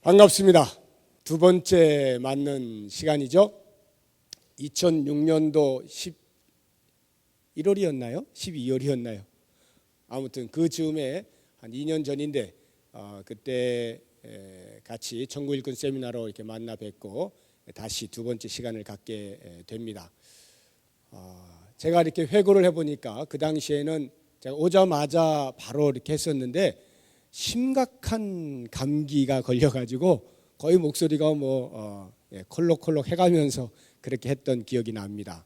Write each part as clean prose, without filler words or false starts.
반갑습니다. 두 번째 맞는 시간이죠. 2006년도 11월이었나요? 12월이었나요? 아무튼 그 즈음에 한 2년 전인데 그때 같이 천구일꾼 세미나로 이렇게 만나 뵙고 다시 두 번째 시간을 갖게 됩니다. 제가 이렇게 회고를 해보니까 그 당시에는 제가 오자마자 바로 이렇게 했었는데 심각한 감기가 걸려가지고 거의 목소리가 콜록콜록 해가면서 그렇게 했던 기억이 납니다.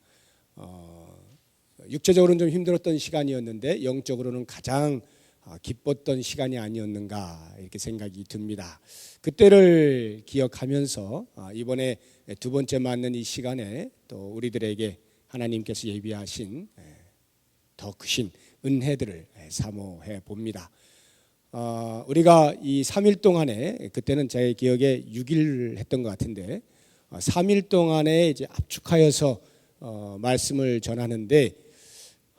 육체적으로는 좀 힘들었던 시간이었는데 영적으로는 가장 기뻤던 시간이 아니었는가 이렇게 생각이 듭니다. 그때를 기억하면서 이번에 두 번째 맞는 이 시간에 또 우리들에게 하나님께서 예비하신 더 크신 은혜들을 사모해 봅니다. 우리가 이 3일 동안에 그때는 제 기억에 6일 했던 것 같은데 3일 동안에 이제 압축하여서 말씀을 전하는데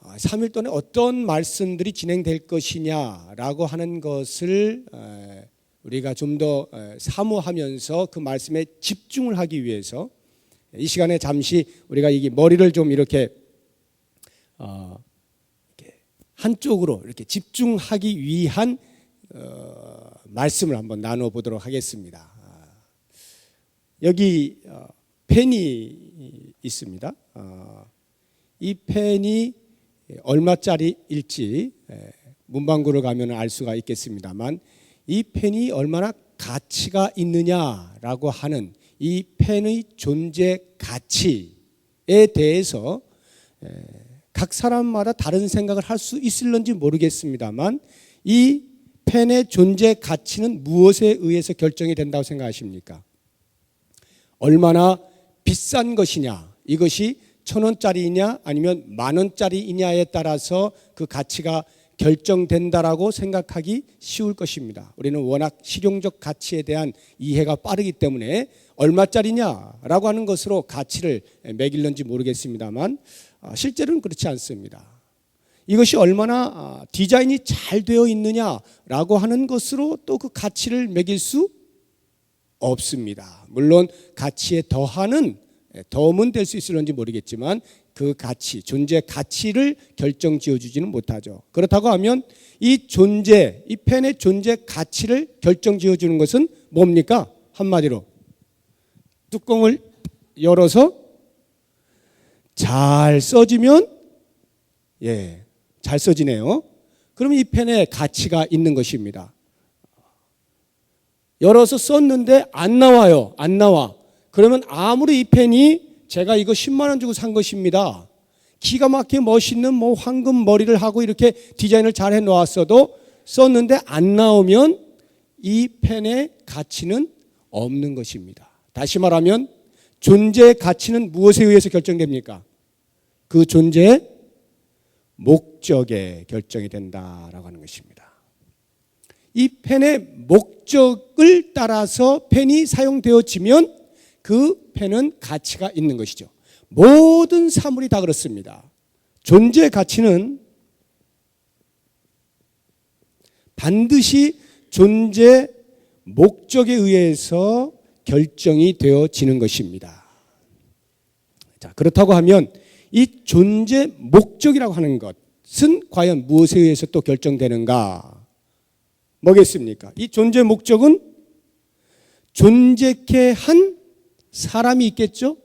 3일 동안에 어떤 말씀들이 진행될 것이냐라고 하는 것을 우리가 좀 더 사모하면서 그 말씀에 집중을 하기 위해서 이 시간에 잠시 우리가 이게 머리를 좀 이렇게 한쪽으로 이렇게 집중하기 위한 말씀을 한번 나눠 보도록 하겠습니다. 여기 펜이 있습니다. 이 펜이 얼마짜리일지 문방구를 가면 알 수가 있겠습니다만 이 펜이 얼마나 가치가 있느냐라고 하는 이 펜의 존재 가치에 대해서 각 사람마다 다른 생각을 할 수 있을런지 모르겠습니다만 이 펜의 존재 가치는 무엇에 의해서 결정이 된다고 생각하십니까? 얼마나 비싼 것이냐, 이것이 1,000원짜리이냐 아니면 10,000원짜리이냐에 따라서 그 가치가 결정된다라고 생각하기 쉬울 것입니다. 우리는 워낙 실용적 가치에 대한 이해가 빠르기 때문에 얼마짜리냐라고 하는 것으로 가치를 매길는지 모르겠습니다만 실제로는 그렇지 않습니다. 이것이 얼마나 디자인이 잘 되어 있느냐라고 하는 것으로 또 그 가치를 매길 수 없습니다. 물론 가치에 덤은 될 수 있을런지 모르겠지만 그 가치, 존재 가치를 결정 지어주지는 못하죠. 그렇다고 하면 이 펜의 존재 가치를 결정 지어주는 것은 뭡니까? 한마디로 뚜껑을 열어서 잘 써지면 잘 써지네요. 그럼 이 펜에 가치가 있는 것입니다. 열어서 썼는데 안 나와요. 안 나와. 그러면 아무리 이 펜이 제가 이거 10만 원 주고 산 것입니다. 기가 막히게 멋있는 황금 머리를 하고 이렇게 디자인을 잘 해놓았어도 썼는데 안 나오면 이 펜의 가치는 없는 것입니다. 다시 말하면 존재의 가치는 무엇에 의해서 결정됩니까? 그 존재의 목적에 결정이 된다라고 하는 것입니다. 이 펜의 목적을 따라서 펜이 사용되어지면 그 펜은 가치가 있는 것이죠. 모든 사물이 다 그렇습니다. 존재 가치는 반드시 존재 목적에 의해서 결정이 되어지는 것입니다. 자, 그렇다고 하면 이 존재 목적이라고 하는 것은 과연 무엇에 의해서 또 결정되는가? 뭐겠습니까? 이 존재 목적은 존재케 한 사람이 있겠죠?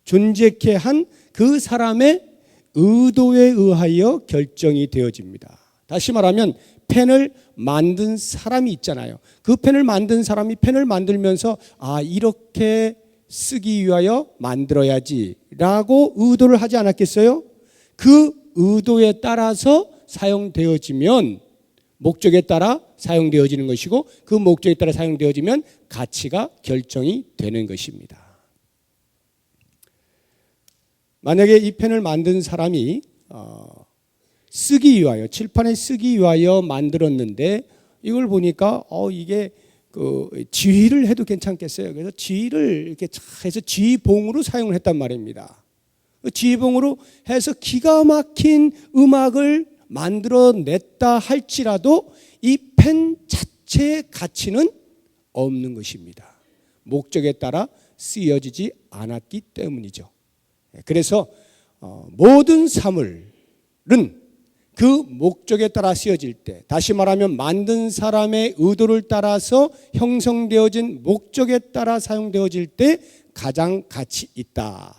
존재케 한 그 사람의 의도에 의하여 결정이 되어집니다. 다시 말하면 펜을 만든 사람이 있잖아요. 그 펜을 만든 사람이 펜을 만들면서 이렇게 쓰기 위하여 만들어야지라고 의도를 하지 않았겠어요? 그 의도에 따라서 사용되어지면 목적에 따라 사용되어지는 것이고 그 목적에 따라 사용되어지면 가치가 결정이 되는 것입니다. 만약에 이 펜을 만든 사람이 쓰기 위하여 칠판에 쓰기 위하여 만들었는데 이걸 보니까 이게 지휘를 해도 괜찮겠어요. 그래서 지휘를 이렇게 해서 지휘봉으로 사용을 했단 말입니다. 지휘봉으로 해서 기가 막힌 음악을 만들어냈다 할지라도 이 펜 자체의 가치는 없는 것입니다. 목적에 따라 쓰여지지 않았기 때문이죠. 그래서 모든 사물은 그 목적에 따라 쓰여질 때, 다시 말하면 만든 사람의 의도를 따라서 형성되어진 목적에 따라 사용되어질 때 가장 가치 있다.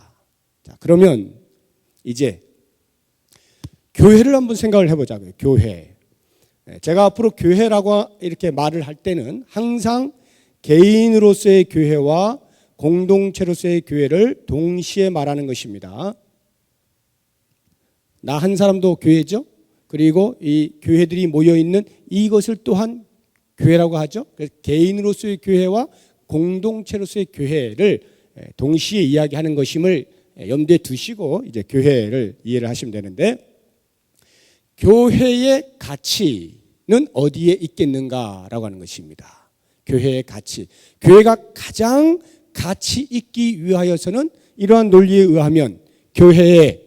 자, 그러면 이제 교회를 한번 생각을 해보자고요. 교회. 제가 앞으로 교회라고 이렇게 말을 할 때는 항상 개인으로서의 교회와 공동체로서의 교회를 동시에 말하는 것입니다. 나 한 사람도 교회죠. 그리고 이 교회들이 모여있는 이것을 또한 교회라고 하죠. 그래서 개인으로서의 교회와 공동체로서의 교회를 동시에 이야기하는 것임을 염두에 두시고 이제 교회를 이해를 하시면 되는데, 교회의 가치는 어디에 있겠는가라고 하는 것입니다. 교회의 가치. 교회가 가장 가치 있기 위하여서는 이러한 논리에 의하면 교회의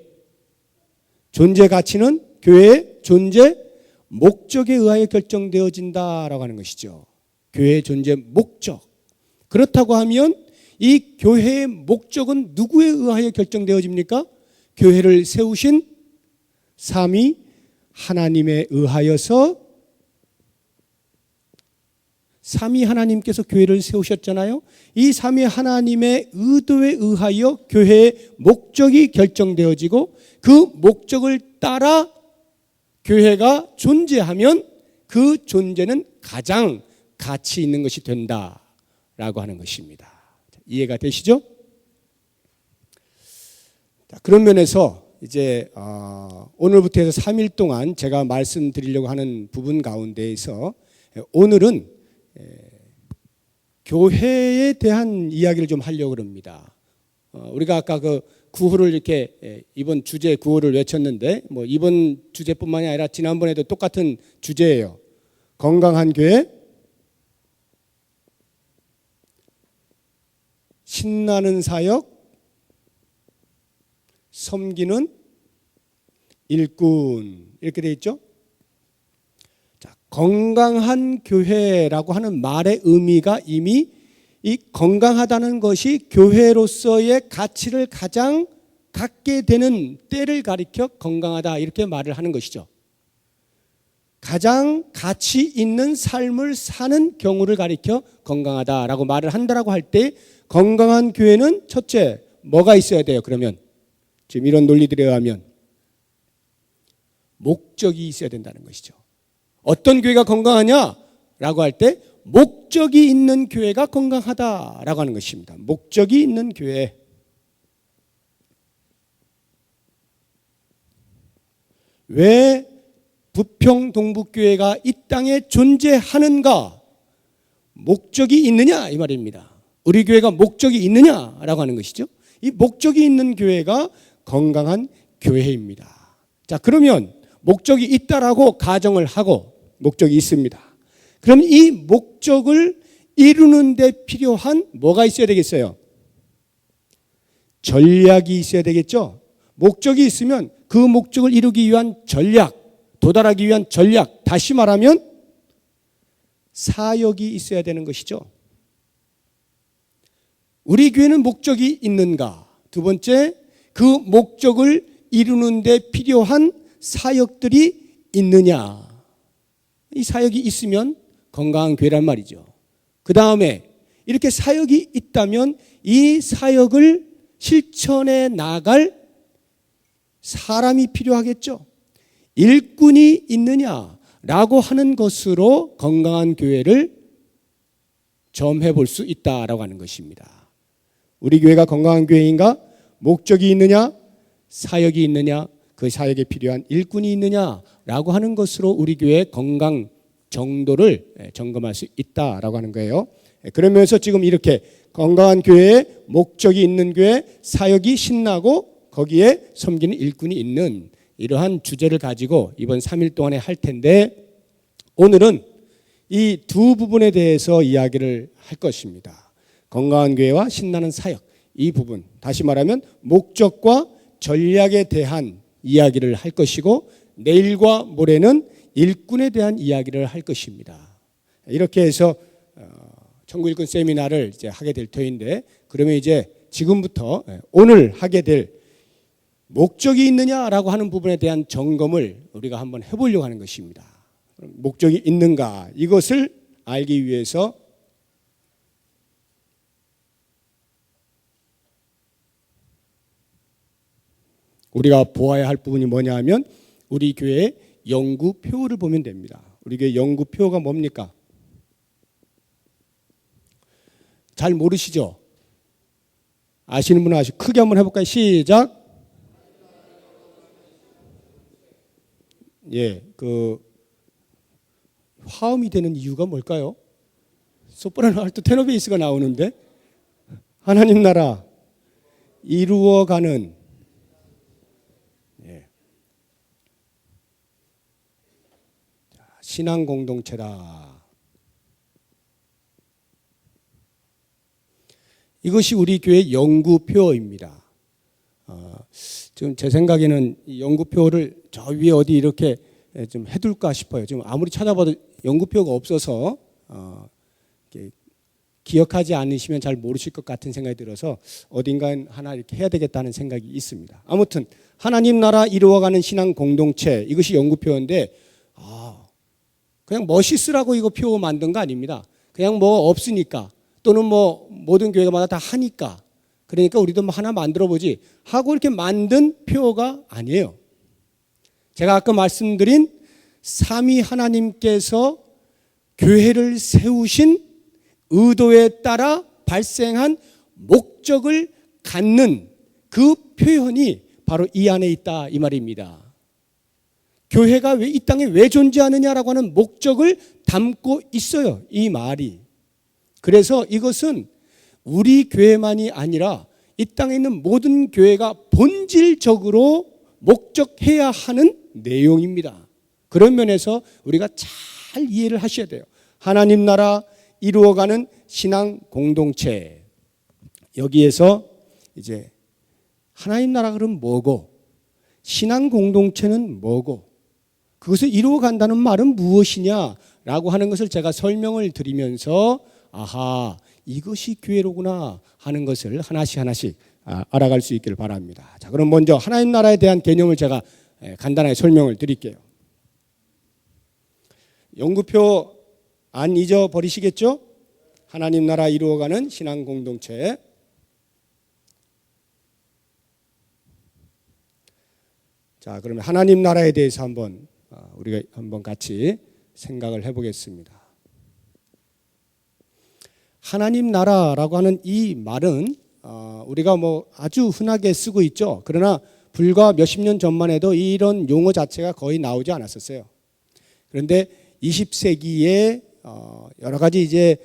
존재 가치는 교회의 존재 목적에 의하여 결정되어진다라고 하는 것이죠. 교회의 존재 목적. 그렇다고 하면 이 교회의 목적은 누구에 의하여 결정되어집니까? 교회를 세우신 삼위 하나님에 의하여서, 삼위 하나님께서 교회를 세우셨잖아요. 이 삼위 하나님의 의도에 의하여 교회의 목적이 결정되어지고 그 목적을 따라 교회가 존재하면 그 존재는 가장 가치 있는 것이 된다라고 하는 것입니다. 이해가 되시죠? 자, 그런 면에서 이제 오늘부터 해서 3일 동안 제가 말씀드리려고 하는 부분 가운데에서 오늘은 교회에 대한 이야기를 좀 하려고 합니다. 우리가 아까 그 구호를 이렇게 이번 주제 구호를 외쳤는데 뭐 이번 주제뿐만이 아니라 지난번에도 똑같은 주제예요. 건강한 교회, 신나는 사역, 섬기는 일꾼, 이렇게 되어 있죠. 자, 건강한 교회라고 하는 말의 의미가 이미 이 건강하다는 것이 교회로서의 가치를 가장 갖게 되는 때를 가리켜 건강하다 이렇게 말을 하는 것이죠. 가장 가치 있는 삶을 사는 경우를 가리켜 건강하다라고 말을 한다라고 할 때 건강한 교회는 첫째 뭐가 있어야 돼요? 그러면 지금 이런 논리들에 의하면 목적이 있어야 된다는 것이죠. 어떤 교회가 건강하냐라고 할 때 목적이 있는 교회가 건강하다라고 하는 것입니다. 목적이 있는 교회. 왜 부평동북교회가 이 땅에 존재하는가? 목적이 있느냐 이 말입니다. 우리 교회가 목적이 있느냐라고 하는 것이죠. 이 목적이 있는 교회가 건강한 교회입니다. 자, 그러면 목적이 있다라고 가정을 하고 목적이 있습니다. 그럼 이 목적을 이루는 데 필요한 뭐가 있어야 되겠어요? 전략이 있어야 되겠죠. 목적이 있으면 그 목적을 이루기 위한 전략, 도달하기 위한 전략, 다시 말하면 사역이 있어야 되는 것이죠. 우리 교회는 목적이 있는가? 두 번째, 그 목적을 이루는 데 필요한 사역들이 있느냐? 이 사역이 있으면 건강한 교회란 말이죠. 그 다음에 이렇게 사역이 있다면 이 사역을 실천해 나갈 사람이 필요하겠죠. 일꾼이 있느냐라고 하는 것으로 건강한 교회를 점해 볼 수 있다라고 하는 것입니다. 우리 교회가 건강한 교회인가? 목적이 있느냐? 사역이 있느냐? 그 사역에 필요한 일꾼이 있느냐라고 하는 것으로 우리 교회의 건강 정도를 점검할 수 있다라고 하는 거예요. 그러면서 지금 이렇게 건강한 교회에 목적이 있는 교회, 사역이 신나고 거기에 섬기는 일꾼이 있는 이러한 주제를 가지고 이번 3일 동안에 할 텐데, 오늘은 이 두 부분에 대해서 이야기를 할 것입니다. 건강한 교회와 신나는 사역, 이 부분, 다시 말하면 목적과 전략에 대한 이야기를 할 것이고, 내일과 모레는 일꾼에 대한 이야기를 할 것입니다. 이렇게 해서 천국일꾼 세미나를 이제 하게 될 터인데, 그러면 이제 지금부터 오늘 하게 될 목적이 있느냐라고 하는 부분에 대한 점검을 우리가 한번 해보려고 하는 것입니다. 목적이 있는가, 이것을 알기 위해서 우리가 보아야 할 부분이 뭐냐 하면 우리 교회의 연구표를 보면 됩니다. 우리 교회 연구표가 뭡니까? 잘 모르시죠? 아시는 분은 아시고 크게 한번 해볼까요? 시작. 예, 화음이 되는 이유가 뭘까요? 소프라노 알토 테너 베이스가 나오는데, 하나님 나라 이루어가는, 예, 신앙 공동체다. 이것이 우리 교회 연구표입니다. 지금 제 생각에는 이 연구표를 저 위에 어디 이렇게 좀 해둘까 싶어요. 지금 아무리 찾아봐도 연구표가 없어서 기억하지 않으시면 잘 모르실 것 같은 생각이 들어서 어딘가 하나 이렇게 해야 되겠다는 생각이 있습니다. 아무튼 하나님 나라 이루어가는 신앙 공동체, 이것이 연구표인데, 그냥 멋있으라고 이거 표 만든 거 아닙니다. 그냥 뭐 없으니까, 또는 뭐 모든 교회마다 다 하니까, 그러니까 우리도 뭐 하나 만들어 보지 하고 이렇게 만든 표가 아니에요. 제가 아까 말씀드린 삼위 하나님께서 교회를 세우신 의도에 따라 발생한 목적을 갖는 그 표현이 바로 이 안에 있다, 이 말입니다. 교회가 왜 이 땅에 왜 존재하느냐라고 하는 목적을 담고 있어요, 이 말이. 그래서 이것은 우리 교회만이 아니라 이 땅에 있는 모든 교회가 본질적으로 목적해야 하는 내용입니다. 그런 면에서 우리가 잘 이해를 하셔야 돼요. 하나님 나라 이루어가는 신앙 공동체, 여기에서 이제 하나님 나라 그럼 뭐고, 신앙 공동체는 뭐고, 그것을 이루어간다는 말은 무엇이냐라고 하는 것을 제가 설명을 드리면서 아하, 이것이 교회로구나 하는 것을 하나씩 하나씩 알아갈 수 있기를 바랍니다. 자, 그럼 먼저 하나님 나라에 대한 개념을 제가 간단하게 설명을 드릴게요. 연구표 안 잊어버리시겠죠? 하나님 나라 이루어가는 신앙 공동체. 자, 그러면 하나님 나라에 대해서 우리가 한번 같이 생각을 해보겠습니다. 하나님 나라라고 하는 이 말은 우리가 뭐 아주 흔하게 쓰고 있죠. 그러나 불과 몇십 년 전만 해도 이런 용어 자체가 거의 나오지 않았었어요. 그런데 20세기에 여러 가지 이제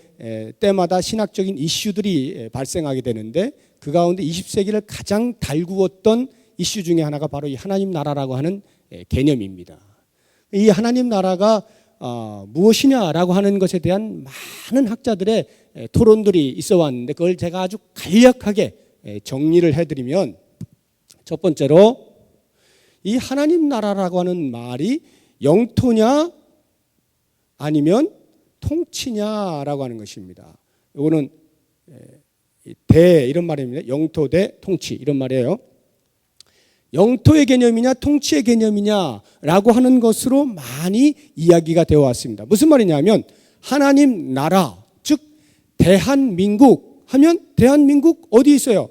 때마다 신학적인 이슈들이 발생하게 되는데, 그 가운데 20세기를 가장 달구었던 이슈 중에 하나가 바로 이 하나님 나라라고 하는 개념입니다. 이 하나님 나라가 무엇이냐라고 하는 것에 대한 많은 학자들의 토론들이 있어 왔는데, 그걸 제가 아주 간략하게 정리를 해드리면, 첫 번째로 이 하나님 나라라고 하는 말이 영토냐 아니면 통치냐라고 하는 것입니다. 이거는 대 이런 말입니다. 영토 대 통치 이런 말이에요. 영토의 개념이냐 통치의 개념이냐라고 하는 것으로 많이 이야기가 되어 왔습니다. 무슨 말이냐면 하나님 나라, 즉 대한민국 하면 대한민국 어디 있어요?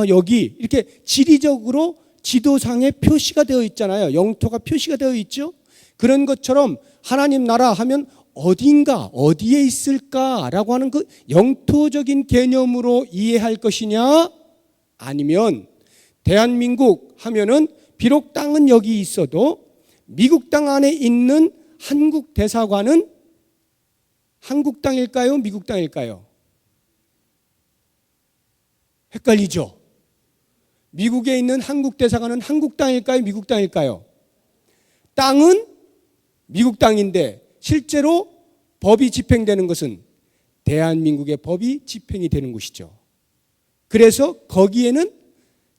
여기 이렇게 지리적으로 지도상에 표시가 되어 있잖아요. 영토가 표시가 되어 있죠. 그런 것처럼 하나님 나라 하면 어딘가 어디에 있을까라고 하는 그 영토적인 개념으로 이해할 것이냐, 아니면 대한민국 하면은 비록 땅은 여기 있어도 미국 땅 안에 있는 한국 대사관은 한국 땅일까요? 미국 땅일까요? 헷갈리죠? 미국에 있는 한국 대사관은 한국 땅일까요? 미국 땅일까요? 땅은 미국 땅인데 실제로 법이 집행되는 것은 대한민국의 법이 집행이 되는 곳이죠. 그래서 거기에는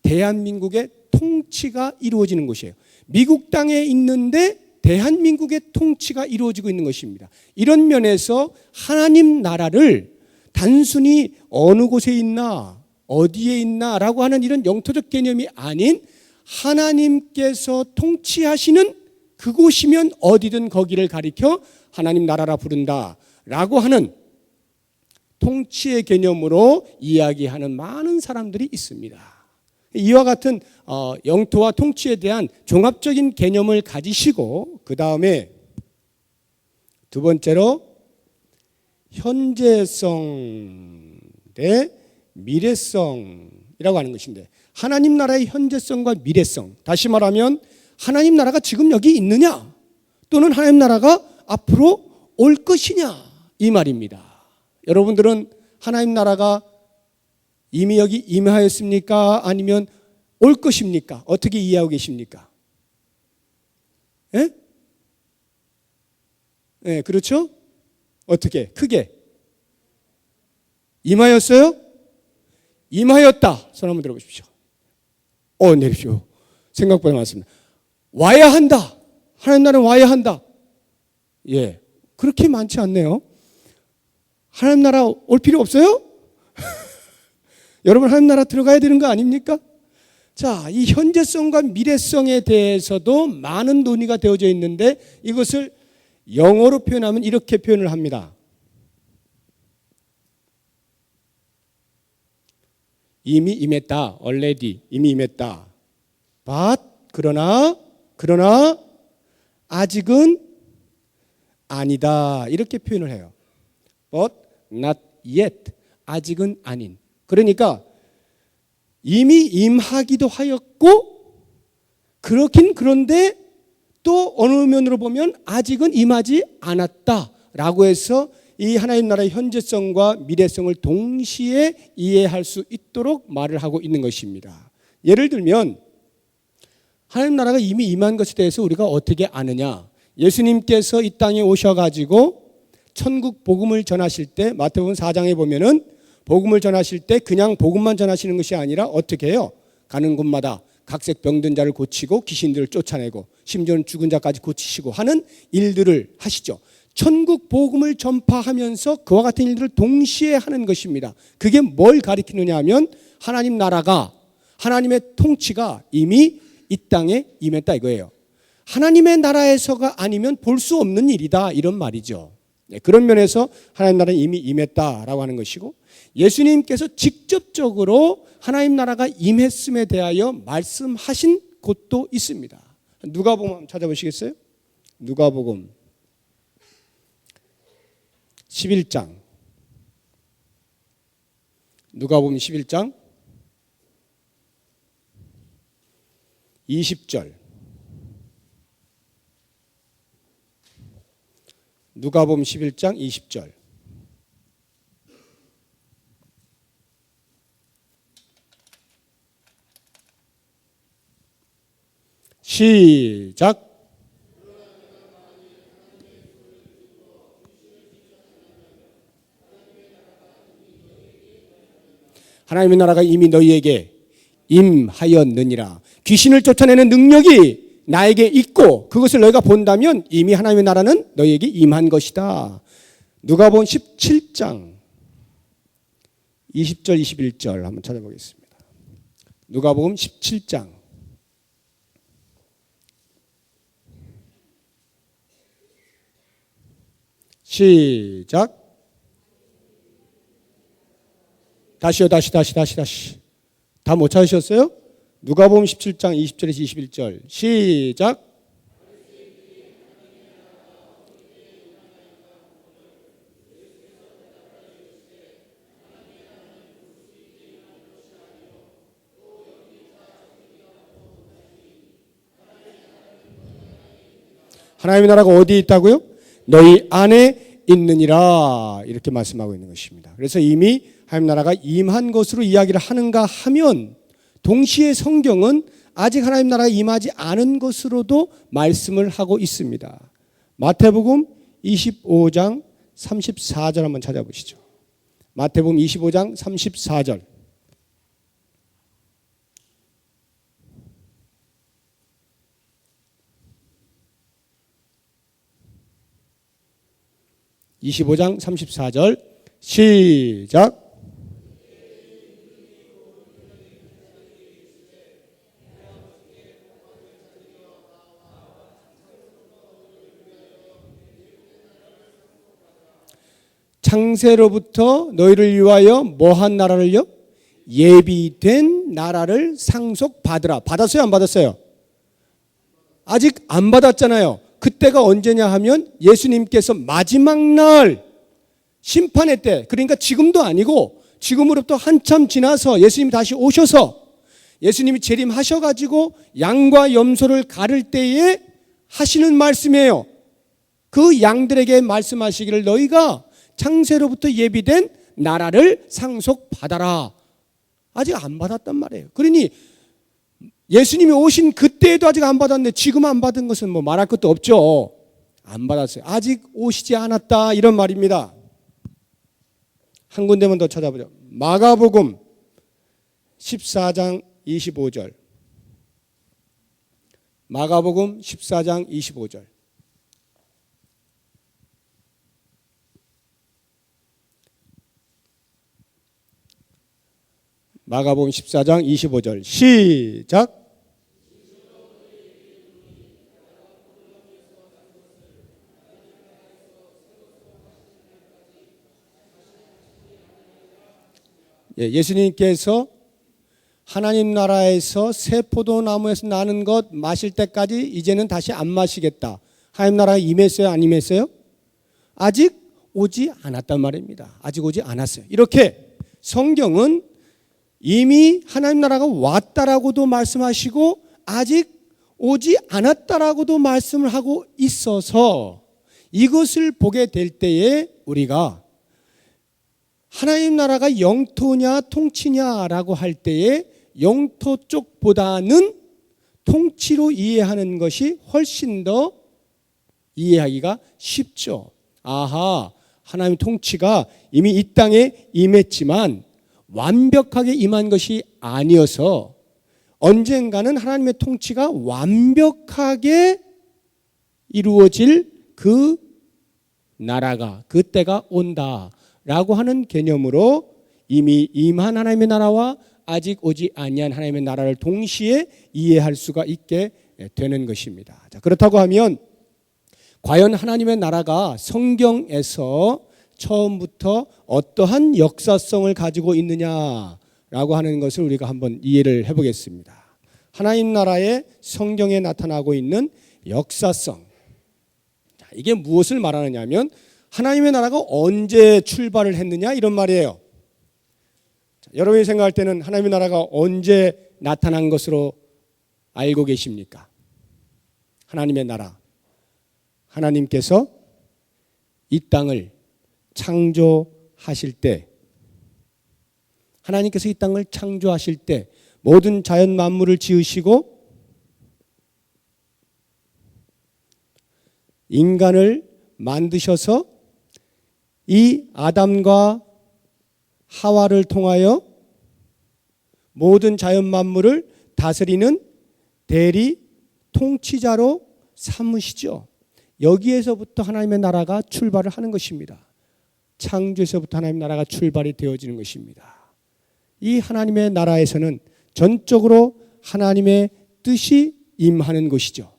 대한민국의 통치가 이루어지는 곳이에요. 미국 땅에 있는데 대한민국의 통치가 이루어지고 있는 것입니다. 이런 면에서 하나님 나라를 단순히 어느 곳에 있나 어디에 있나라고 하는 이런 영토적 개념이 아닌 하나님께서 통치하시는 그곳이면 어디든 거기를 가리켜 하나님 나라라 부른다라고 하는 통치의 개념으로 이야기하는 많은 사람들이 있습니다. 이와 같은 영토와 통치에 대한 종합적인 개념을 가지시고 그 다음에 두 번째로 현재성 대 미래성이라고 하는 것인데 하나님 나라의 현재성과 미래성, 다시 말하면 하나님 나라가 지금 여기 있느냐 또는 하나님 나라가 앞으로 올 것이냐 이 말입니다. 여러분들은 하나님 나라가 이미 여기 임하였습니까? 아니면 올 것입니까? 어떻게 이해하고 계십니까? 예? 예, 그렇죠? 어떻게? 크게. 임하였어요? 임하였다. 손 한번 들어보십시오. 내리십시오. 생각보다 많습니다. 와야 한다. 하나님 나라는 와야 한다. 예, 그렇게 많지 않네요. 하나님 나라 올 필요 없어요? 여러분 하나님 나라 들어가야 되는 거 아닙니까? 자, 이 현재성과 미래성에 대해서도 많은 논의가 되어져 있는데 이것을 영어로 표현하면 이렇게 표현을 합니다. 이미 임했다. already. 이미 임했다. but 그러나 아직은 아니다. 이렇게 표현을 해요. but not yet. 아직은 아닌. 그러니까 이미 임하기도 하였고 그렇긴 그런데 또 어느 면으로 보면 아직은 임하지 않았다라고 해서 이 하나님 나라의 현재성과 미래성을 동시에 이해할 수 있도록 말을 하고 있는 것입니다. 예를 들면 하나님 나라가 이미 임한 것에 대해서 우리가 어떻게 아느냐? 예수님께서 이 땅에 오셔가지고 천국 복음을 전하실 때 마태복음 4장에 보면은 복음을 전하실 때 그냥 복음만 전하시는 것이 아니라 어떻게 해요? 가는 곳마다 각색 병든 자를 고치고 귀신들을 쫓아내고 심지어는 죽은 자까지 고치시고 하는 일들을 하시죠. 천국 복음을 전파하면서 그와 같은 일들을 동시에 하는 것입니다. 그게 뭘 가리키느냐 하면 하나님 나라가 하나님의 통치가 이미 이 땅에 임했다 이거예요. 하나님의 나라에서가 아니면 볼 수 없는 일이다 이런 말이죠. 그런 면에서 하나님 나라는 이미 임했다라고 하는 것이고 예수님께서 직접적으로 하나님 나라가 임했음에 대하여 말씀하신 곳도 있습니다. 누가복음 한번 찾아보시겠어요? 누가복음 11장. 누가복음 11장 20절. 누가복음 11장 20절. 시작. 하나님의 나라가 이미 너희에게 임하였느니라. 귀신을 쫓아내는 능력이 나에게 있고 그것을 너희가 본다면 이미 하나님의 나라는 너희에게 임한 것이다. 누가복음 17장 20절 21절 한번 찾아보겠습니다. 누가복음 17장 시작. 다시요. 다시. 다 못 찾으셨어요? 누가복음 17장 20절에서 21절 시작. 하나님의 나라가 어디에 있다고요? 너희 안에 있느니라 이렇게 말씀하고 있는 것입니다. 그래서 이미 하나님 나라가 임한 것으로 이야기를 하는가 하면 동시에 성경은 아직 하나님 나라가 임하지 않은 것으로도 말씀을 하고 있습니다. 마태복음 25장 34절 한번 찾아보시죠. 마태복음 25장 34절. (25장 34절) 시작. 창세로부터 너희를 위하여 뭐한 나라를요? 예비된 나라를 상속받으라. 받았어요? 안 받았어요? 아직 안 받았잖아요. 그때가 언제냐 하면 예수님께서 마지막 날 심판의 때, 그러니까 지금도 아니고 지금으로부터 한참 지나서 예수님이 다시 오셔서 예수님이 재림하셔가지고 양과 염소를 가를 때에 하시는 말씀이에요. 그 양들에게 말씀하시기를 너희가 창세로부터 예비된 나라를 상속받아라. 아직 안 받았단 말이에요. 그러니 예수님이 오신 그때에도 아직 안 받았는데 지금 안 받은 것은 뭐 말할 것도 없죠. 안 받았어요. 아직 오시지 않았다 이런 말입니다. 한 군데만 더 찾아보죠. 마가복음 14장 25절. 마가복음 14장 25절. 마가복음 14장 25절 시작. 예수님께서 하나님 나라에서 새 포도나무에서 나는 것 마실 때까지 이제는 다시 안 마시겠다. 하나님 나라에 임했어요? 안 임했어요? 아직 오지 않았단 말입니다. 아직 오지 않았어요. 이렇게 성경은 이미 하나님 나라가 왔다라고도 말씀하시고 아직 오지 않았다라고도 말씀을 하고 있어서 이것을 보게 될 때에 우리가 하나님 나라가 영토냐 통치냐라고 할 때에 영토 쪽보다는 통치로 이해하는 것이 훨씬 더 이해하기가 쉽죠. 아하, 하나님의 통치가 이미 이 땅에 임했지만 완벽하게 임한 것이 아니어서 언젠가는 하나님의 통치가 완벽하게 이루어질 그 나라가 그때가 온다라고 하는 개념으로 이미 임한 하나님의 나라와 아직 오지 아니한 하나님의 나라를 동시에 이해할 수가 있게 되는 것입니다. 자, 그렇다고 하면 과연 하나님의 나라가 성경에서 처음부터 어떠한 역사성을 가지고 있느냐라고 하는 것을 우리가 한번 이해를 해보겠습니다. 하나님 나라의 성경에 나타나고 있는 역사성. 자, 이게 무엇을 말하느냐 하면 하나님의 나라가 언제 출발을 했느냐 이런 말이에요. 자, 여러분이 생각할 때는 하나님의 나라가 언제 나타난 것으로 알고 계십니까? 하나님의 나라. 하나님께서 이 땅을 창조하실 때, 하나님께서 이 땅을 창조하실 때 모든 자연 만물을 지으시고 인간을 만드셔서 이 아담과 하와를 통하여 모든 자연 만물을 다스리는 대리 통치자로 삼으시죠. 여기에서부터 하나님의 나라가 출발을 하는 것입니다. 창조에서부터 하나님의 나라가 출발이 되어지는 것입니다. 이 하나님의 나라에서는 전적으로 하나님의 뜻이 임하는 곳이죠.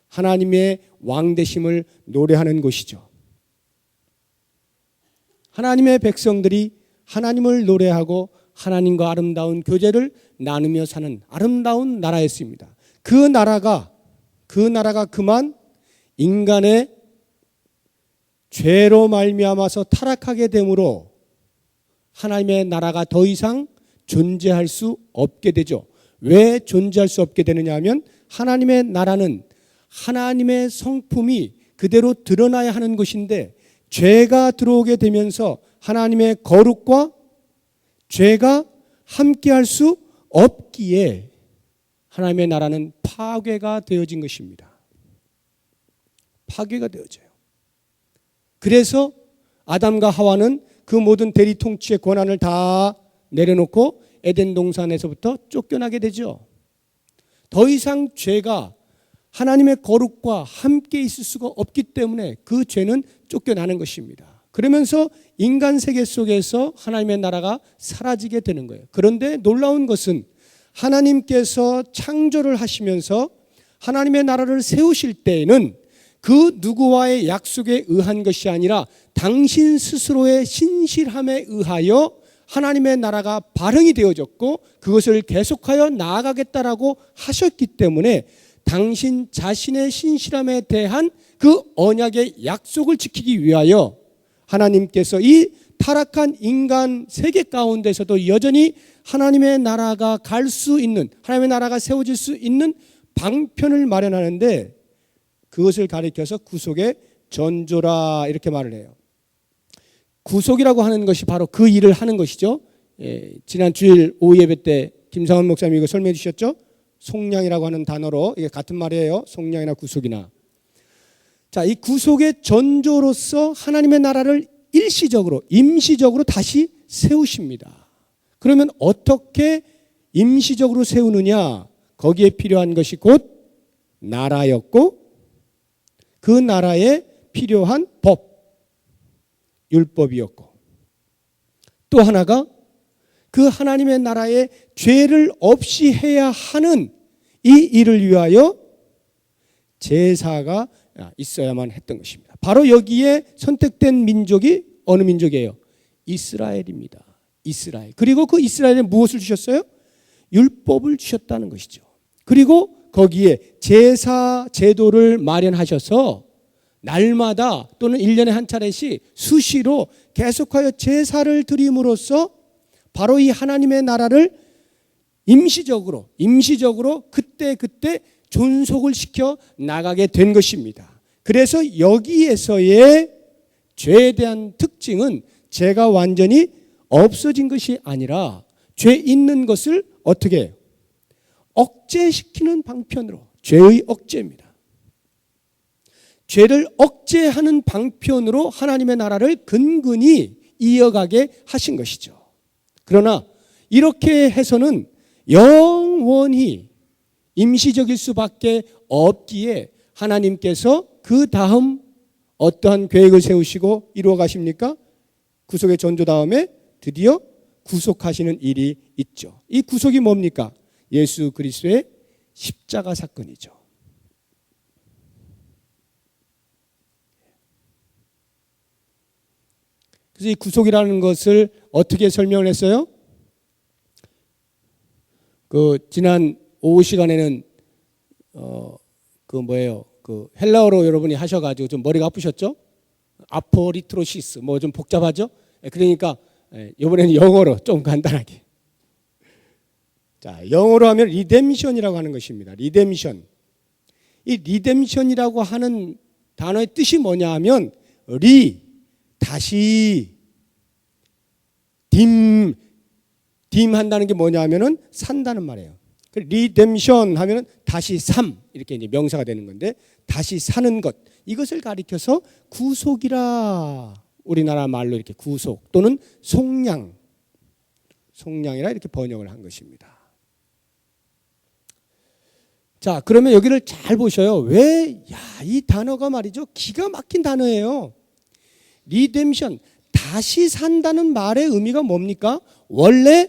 하나님의 왕되심을 노래하는 곳이죠. 하나님의 백성들이 하나님을 노래하고 하나님과 아름다운 교제를 나누며 사는 아름다운 나라였습니다. 그 나라가 그만 인간의 죄로 말미암아서 타락하게 되므로 하나님의 나라가 더 이상 존재할 수 없게 되죠. 왜 존재할 수 없게 되느냐 하면 하나님의 나라는 하나님의 성품이 그대로 드러나야 하는 것인데 죄가 들어오게 되면서 하나님의 거룩과 죄가 함께할 수 없기에 하나님의 나라는 파괴가 되어진 것입니다. 파괴가 되어져요. 그래서 아담과 하와는 그 모든 대리 통치의 권한을 다 내려놓고 에덴 동산에서부터 쫓겨나게 되죠. 더 이상 죄가 하나님의 거룩과 함께 있을 수가 없기 때문에 그 죄는 쫓겨나는 것입니다. 그러면서 인간 세계 속에서 하나님의 나라가 사라지게 되는 거예요. 그런데 놀라운 것은 하나님께서 창조를 하시면서 하나님의 나라를 세우실 때에는 그 누구와의 약속에 의한 것이 아니라 당신 스스로의 신실함에 의하여 하나님의 나라가 발흥이 되어졌고 그것을 계속하여 나아가겠다라고 하셨기 때문에 당신 자신의 신실함에 대한 그 언약의 약속을 지키기 위하여 하나님께서 이 타락한 인간 세계 가운데서도 여전히 하나님의 나라가 갈 수 있는, 하나님의 나라가 세워질 수 있는 방편을 마련하는데 그것을 가리켜서 구속의 전조라 이렇게 말을 해요. 구속이라고 하는 것이 바로 그 일을 하는 것이죠. 지난 주일 오후 예배 때 김상원 목사님이 이거 설명해 주셨죠. 속량이라고 하는 단어로 이게 같은 말이에요. 속량이나 구속이나. 자, 이 구속의 전조로서 하나님의 나라를 일시적으로, 임시적으로 다시 세우십니다. 그러면 어떻게 임시적으로 세우느냐? 거기에 필요한 것이 곧 나라였고 그 나라에 필요한 법, 율법이었고 또 하나가 그 하나님의 나라에 죄를 없이 해야 하는 이 일을 위하여 제사가 있어야만 했던 것입니다. 바로 여기에 선택된 민족이 어느 민족이에요? 이스라엘입니다. 이스라엘. 그리고 그 이스라엘에 무엇을 주셨어요? 율법을 주셨다는 것이죠. 그리고 거기에 제사 제도를 마련하셔서 날마다 또는 1년에 한 차례씩 수시로 계속하여 제사를 드림으로써 바로 이 하나님의 나라를 임시적으로 그때 존속을 시켜 나가게 된 것입니다. 그래서 여기에서의 죄에 대한 특징은 죄가 완전히 없어진 것이 아니라 죄 있는 것을 어떻게 해요? 억제시키는 방편으로, 죄의 억제입니다. 죄를 억제하는 방편으로 하나님의 나라를 근근히 이어가게 하신 것이죠. 그러나 이렇게 해서는 영원히 임시적일 수밖에 없기에 하나님께서 그 다음 어떠한 계획을 세우시고 이루어 가십니까? 구속의 전조 다음에 드디어 구속하시는 일이 있죠. 이 구속이 뭡니까? 예수 그리스도의 십자가 사건이죠. 그래서 이 구속이라는 것을 어떻게 설명을 했어요? 지난 오후 시간에는 헬라어로 여러분이 하셔가지고 좀 머리가 아프셨죠? 아포리트로시스 좀 복잡하죠? 그러니까 이번에는 영어로 좀 간단하게. 자, 영어로 하면 리뎀션이라고 하는 것입니다. 리뎀션. 이 리뎀션이라고 하는 단어의 뜻이 뭐냐 하면 다시 한다는 게 뭐냐 하면은 산다는 말이에요. 리뎀션 하면은 다시 삶 이렇게 이제 명사가 되는 건데 다시 사는 것 이것을 가리켜서 구속이라 우리나라 말로 이렇게 구속 또는 속량이라 이렇게 번역을 한 것입니다. 자, 그러면 여기를 잘 보셔요. 이 단어가 말이죠. 기가 막힌 단어예요. 리뎀션, 다시 산다는 말의 의미가 뭡니까? 원래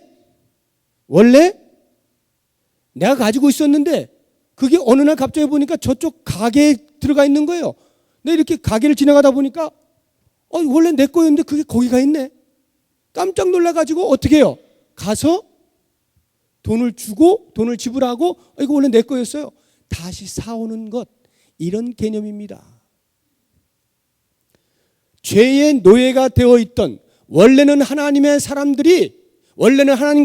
내가 가지고 있었는데 그게 어느 날 갑자기 보니까 저쪽 가게에 들어가 있는 거예요. 근데 이렇게 가게를 지나가다 보니까 원래 내 거였는데 그게 거기가 있네. 깜짝 놀라가지고 어떻게 해요? 가서 돈을 지불하고 이거 원래 내 거였어요. 다시 사오는 것 이런 개념입니다. 죄의 노예가 되어 있던 원래는 하나님과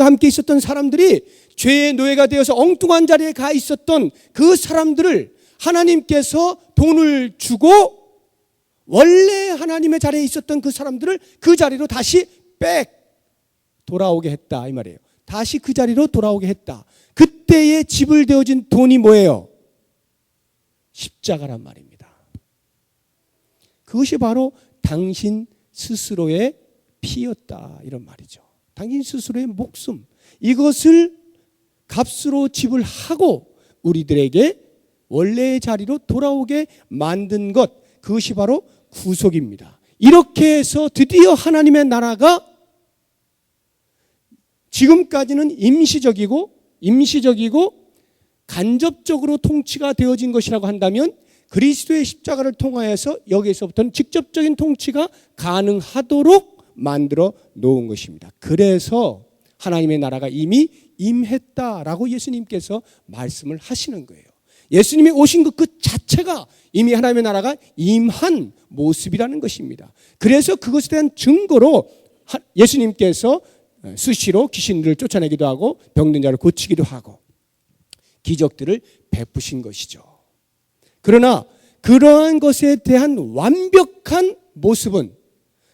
함께 있었던 사람들이 죄의 노예가 되어서 엉뚱한 자리에 가 있었던 그 사람들을 하나님께서 돈을 주고 원래 하나님의 자리에 있었던 그 사람들을 그 자리로 다시 돌아오게 했다 이 말이에요. 다시 그 자리로 돌아오게 했다. 그때에 지불되어진 돈이 뭐예요? 십자가란 말입니다. 그것이 바로 당신 스스로의 피였다 이런 말이죠. 당신 스스로의 목숨 이것을 값으로 지불하고 우리들에게 원래의 자리로 돌아오게 만든 것 그것이 바로 구속입니다. 이렇게 해서 드디어 하나님의 나라가 지금까지는 임시적이고 간접적으로 통치가 되어진 것이라고 한다면 그리스도의 십자가를 통하여서 여기에서부터는 직접적인 통치가 가능하도록 만들어 놓은 것입니다. 그래서 하나님의 나라가 이미 임했다라고 예수님께서 말씀을 하시는 거예요. 예수님이 오신 것 그 자체가 이미 하나님의 나라가 임한 모습이라는 것입니다. 그래서 그것에 대한 증거로 예수님께서 수시로 귀신들을 쫓아내기도 하고 병든 자를 고치기도 하고 기적들을 베푸신 것이죠. 그러나 그러한 것에 대한 완벽한 모습은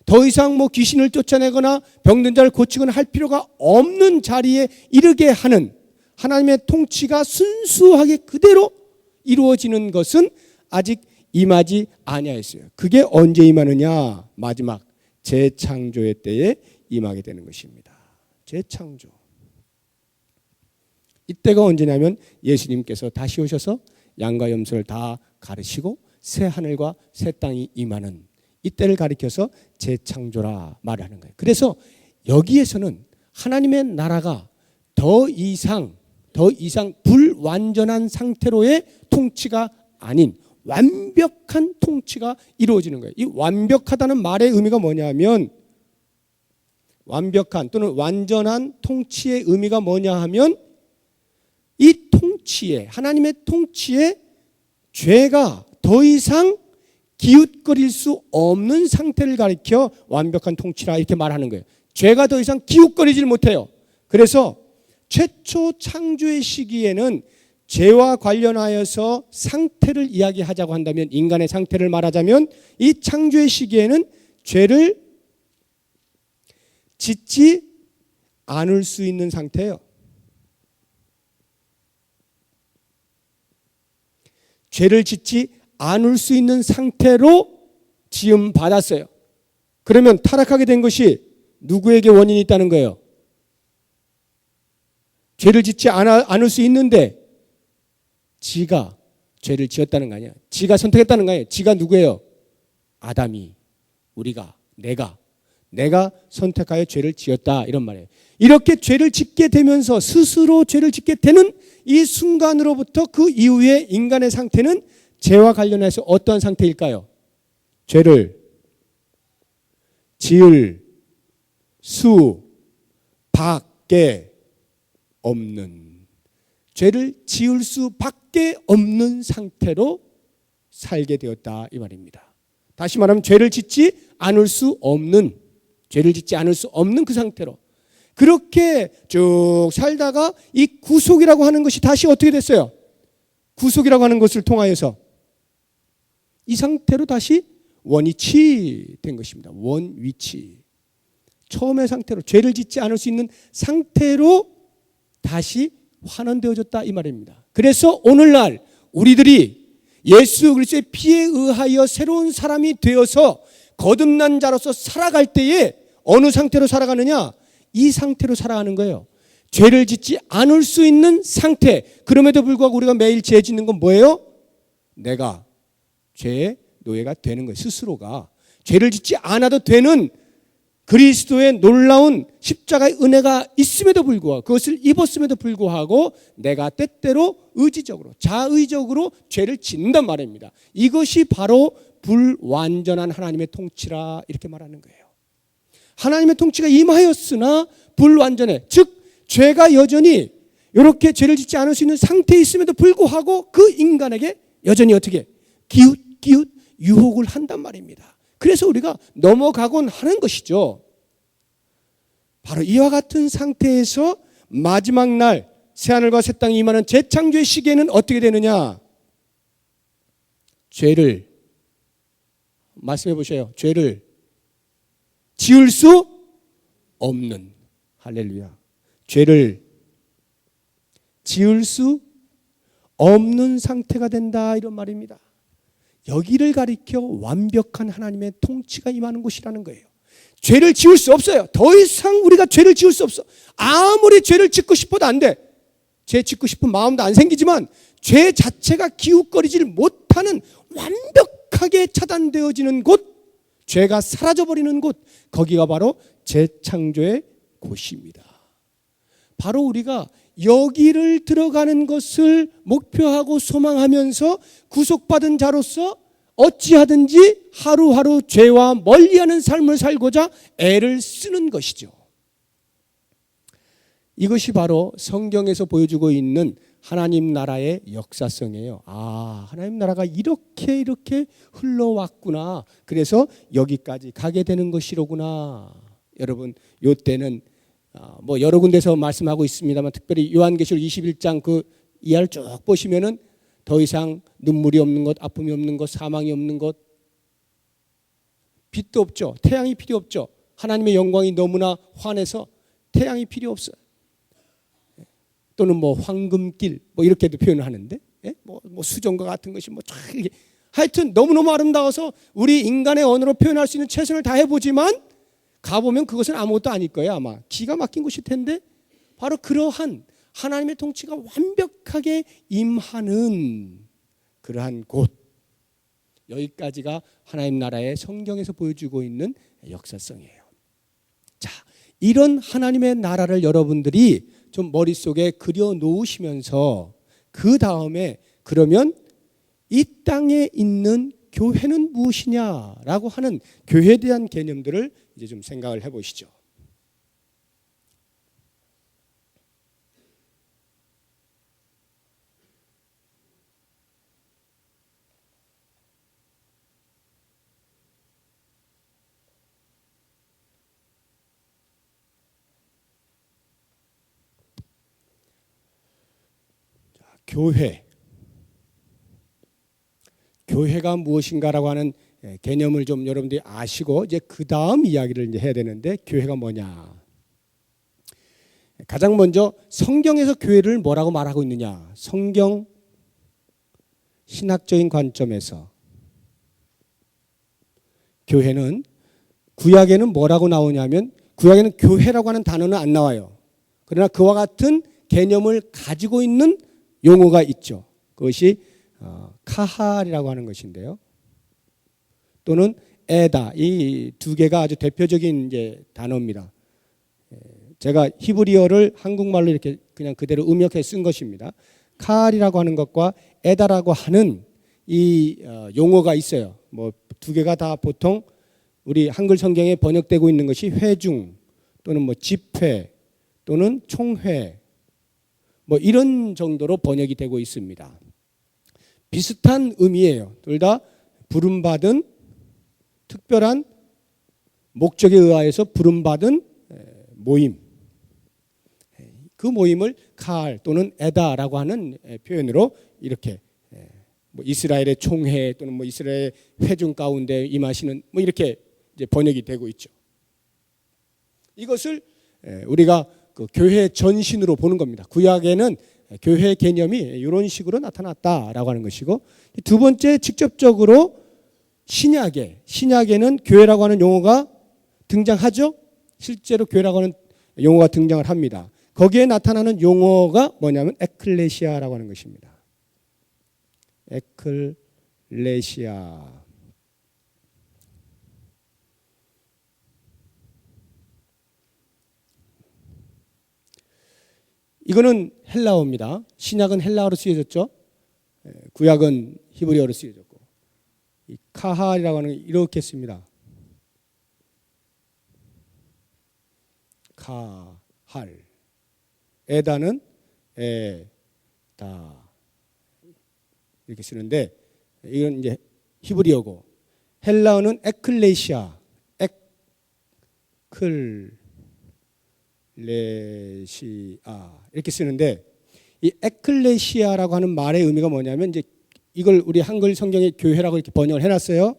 더 이상 귀신을 쫓아내거나 병든 자를 고치거나 할 필요가 없는 자리에 이르게 하는 하나님의 통치가 순수하게 그대로 이루어지는 것은 아직 임하지 아니하였어요. 그게 언제 임하느냐? 마지막 재창조의 때에 임하게 되는 것입니다. 재창조. 이때가 언제냐면 예수님께서 다시 오셔서 양과 염소를 다 가르시고 새 하늘과 새 땅이 임하는 이때를 가리켜서 재창조라 말하는 거예요. 그래서 여기에서는 하나님의 나라가 더 이상 불완전한 상태로의 통치가 아닌 완벽한 통치가 이루어지는 거예요. 이 완벽하다는 말의 의미가 뭐냐면 완벽한 또는 완전한 통치의 의미가 뭐냐 하면 이 통치에 하나님의 통치에 죄가 더 이상 기웃거릴 수 없는 상태를 가리켜 완벽한 통치라 이렇게 말하는 거예요. 죄가 더 이상 기웃거리질 못해요. 그래서 최초 창조의 시기에는 죄와 관련하여서 상태를 이야기하자고 한다면 인간의 상태를 말하자면 이 창조의 시기에는 죄를 짓지 않을 수 있는 상태예요. 죄를 짓지 않을 수 있는 상태로 지음 받았어요. 그러면 타락하게 된 것이 누구에게 원인이 있다는 거예요? 죄를 짓지 않을 수 있는데 지가 죄를 지었다는 거 아니야. 지가 선택했다는 거 아니에요. 지가 누구예요? 아담이, 우리가, 내가 선택하여 죄를 지었다 이런 말이에요. 이렇게 죄를 짓게 되면서 스스로 죄를 짓게 되는 이 순간으로부터 그 이후에 인간의 상태는 죄와 관련해서 어떠한 상태일까요? 죄를 지을 수밖에 없는, 죄를 지을 수밖에 없는 상태로 살게 되었다 이 말입니다. 다시 말하면 죄를 짓지 않을 수 없는 그 상태로 그렇게 쭉 살다가 이 구속이라고 하는 것이 다시 어떻게 됐어요? 구속이라고 하는 것을 통하여서 이 상태로 다시 원위치된 것입니다. 원위치. 처음의 상태로 죄를 짓지 않을 수 있는 상태로 다시 환원되어졌다 이 말입니다. 그래서 오늘날 우리들이 예수 그리스도의 피에 의하여 새로운 사람이 되어서 거듭난 자로서 살아갈 때에 어느 상태로 살아가느냐? 이 상태로 살아가는 거예요. 죄를 짓지 않을 수 있는 상태. 그럼에도 불구하고 우리가 매일 죄 짓는 건 뭐예요? 내가 죄의 노예가 되는 거예요. 스스로가 죄를 짓지 않아도 되는 그리스도의 놀라운 십자가의 은혜가 있음에도 불구하고 그것을 입었음에도 불구하고 내가 때때로 의지적으로 자의적으로 죄를 짓는단 말입니다. 이것이 바로 불완전한 하나님의 통치라 이렇게 말하는 거예요. 하나님의 통치가 임하였으나 불완전해. 즉 죄가 여전히 이렇게 죄를 짓지 않을 수 있는 상태에 있음에도 불구하고 그 인간에게 여전히 어떻게 기웃 유혹을 한단 말입니다. 그래서 우리가 넘어가곤 하는 것이죠. 바로 이와 같은 상태에서 마지막 날 새하늘과 새 땅이 임하는 재창조의 시기에는 어떻게 되느냐? 죄를 말씀해 보세요. 죄를 지을 수 없는, 할렐루야, 죄를 지을 수 없는 상태가 된다 이런 말입니다. 여기를 가리켜 완벽한 하나님의 통치가 임하는 곳이라는 거예요. 죄를 지을 수 없어요. 더 이상 우리가 죄를 지을 수 없어. 아무리 죄를 짓고 싶어도 안 돼. 죄 짓고 싶은 마음도 안 생기지만 죄 자체가 기웃거리질 못하는 완벽하게 차단되어지는 곳, 죄가 사라져버리는 곳, 거기가 바로 재창조의 곳입니다. 바로 우리가 여기를 들어가는 것을 목표하고 소망하면서 구속받은 자로서 어찌하든지 하루하루 죄와 멀리하는 삶을 살고자 애를 쓰는 것이죠. 이것이 바로 성경에서 보여주고 있는 하나님 나라의 역사성이에요. 하나님 나라가 이렇게 흘러왔구나. 그래서 여기까지 가게 되는 것이로구나. 여러분, 요때는 여러 군데서 말씀하고 있습니다만 특별히 요한계시록 21장 그 이하를 쭉 보시면은 더 이상 눈물이 없는 것, 아픔이 없는 것, 사망이 없는 것, 빛도 없죠. 태양이 필요 없죠. 하나님의 영광이 너무나 환해서 태양이 필요 없어요. 또는 황금길 이렇게도 표현을 하는데, 수정과 같은 것이 하여튼 너무너무 아름다워서 우리 인간의 언어로 표현할 수 있는 최선을 다해보지만 가보면 그것은 아무것도 아닐 거예요. 아마 기가 막힌 곳일 텐데, 바로 그러한 하나님의 통치가 완벽하게 임하는 그러한 곳, 여기까지가 하나님 나라의 성경에서 보여주고 있는 역사성이에요. 자, 이런 하나님의 나라를 여러분들이 좀 머릿속에 그려 놓으시면서 그 다음에 그러면 이 땅에 있는 교회는 무엇이냐라고 하는 교회에 대한 개념들을 이제 좀 생각을 해보시죠. 교회가 무엇인가라고 하는 개념을 좀 여러분들이 아시고 이제 그 다음 이야기를 이제 해야 되는데, 교회가 뭐냐? 가장 먼저 성경에서 교회를 뭐라고 말하고 있느냐? 성경 신학적인 관점에서 교회는, 구약에는 뭐라고 나오냐면, 구약에는 교회라고 하는 단어는 안 나와요. 그러나 그와 같은 개념을 가지고 있는 용어가 있죠. 그것이 카할이라고 하는 것인데요. 또는 에다, 이 두 개가 아주 대표적인 이제 단어입니다. 제가 히브리어를 한국말로 이렇게 그냥 그대로 음역해 쓴 것입니다. 카할이라고 하는 것과 에다라고 하는 이 용어가 있어요. 두 개가 다 보통 우리 한글 성경에 번역되고 있는 것이 회중 또는 집회 또는 총회 이런 정도로 번역이 되고 있습니다. 비슷한 의미예요. 둘 다 부름받은 특별한 목적에 의하여서 부름받은 모임, 그 모임을 카할 또는 에다라고 하는 표현으로 이렇게 이스라엘의 총회 또는 이스라엘 회중 가운데 임하시는 이렇게 이제 번역이 되고 있죠. 이것을 우리가 그 교회 전신으로 보는 겁니다. 구약에는 교회 개념이 이런 식으로 나타났다라고 하는 것이고, 두 번째 직접적으로 신약에는 교회라고 하는 용어가 등장하죠. 실제로 교회라고 하는 용어가 등장을 합니다. 거기에 나타나는 용어가 뭐냐면 에클레시아라고 하는 것입니다. 에클레시아. 이거는 헬라어입니다. 신약은 헬라어로 쓰여졌죠. 구약은 히브리어로 쓰여졌고, 이 카할이라고 하는 건 이렇게 씁니다. 카할. 에다는 에다 이렇게 쓰는데, 이건 이제 히브리어고, 헬라어는 에클레시아, 레시아 이렇게 쓰는데, 이 에클레시아라고 하는 말의 의미가 뭐냐면, 이제 이걸 우리 한글 성경에 교회라고 이렇게 번역을 해놨어요.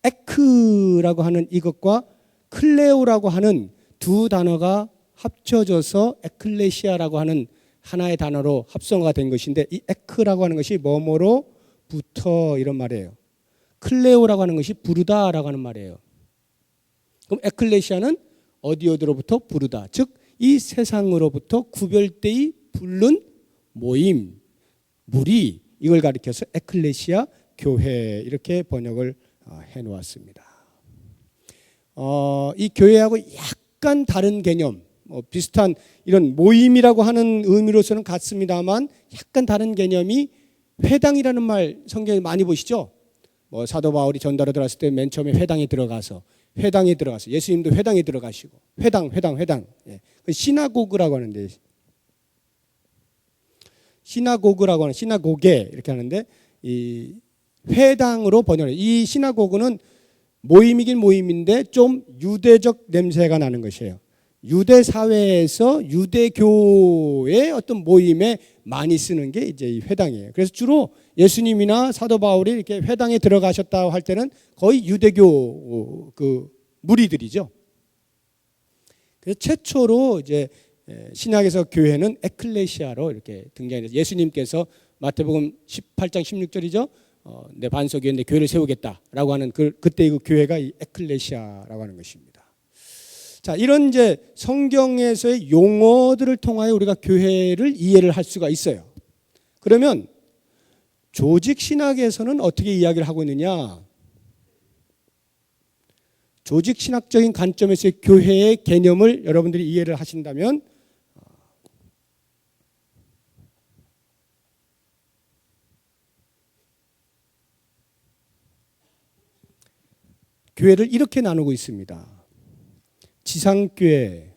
에크라고 하는 이것과 클레오라고 하는 두 단어가 합쳐져서 에클레시아라고 하는 하나의 단어로 합성화가 된 것인데, 이 에크라고 하는 것이 뭐뭐로부터 이런 말이에요. 클레오라고 하는 것이 부르다라고 하는 말이에요. 그럼 에클레시아는 어디로부터 부르다, 즉 이 세상으로부터 구별되이 부른 모임, 무리, 이걸 가리켜서 에클레시아, 교회 이렇게 번역을 해놓았습니다. 이 교회하고 약간 다른 개념, 비슷한 이런 모임이라고 하는 의미로서는 같습니다만 약간 다른 개념이 회당이라는 말 성경에 많이 보시죠? 사도 바울이 전도로 들어갔을 때 맨 처음에 회당에 들어가서 예수님도 회당에 들어가시고 회당. 예. 시나고그라고 하는데 시나고게 이렇게 하는데 이 회당으로 번역해요. 이 시나고그는 모임이긴 모임인데 좀 유대적 냄새가 나는 것이에요. 유대 사회에서 유대교의 어떤 모임에 많이 쓰는 게 이제 이 회당이에요. 그래서 주로 예수님이나 사도 바울이 이렇게 회당에 들어가셨다고 할 때는 거의 유대교 그 무리들이죠. 그래서 최초로 이제 신약에서 교회는 에클레시아로 이렇게 등장해서 예수님께서 마태복음 18장 16절이죠. 내 반석 위에 내 교회를 세우겠다라고 하는 그때 그 교회가 이 에클레시아라고 하는 것입니다. 자, 이런 이제 성경에서의 용어들을 통하여 우리가 교회를 이해를 할 수가 있어요. 그러면 조직 신학에서는 어떻게 이야기를 하고 있느냐? 조직 신학적인 관점에서의 교회의 개념을 여러분들이 이해를 하신다면 교회를 이렇게 나누고 있습니다. 지상교회,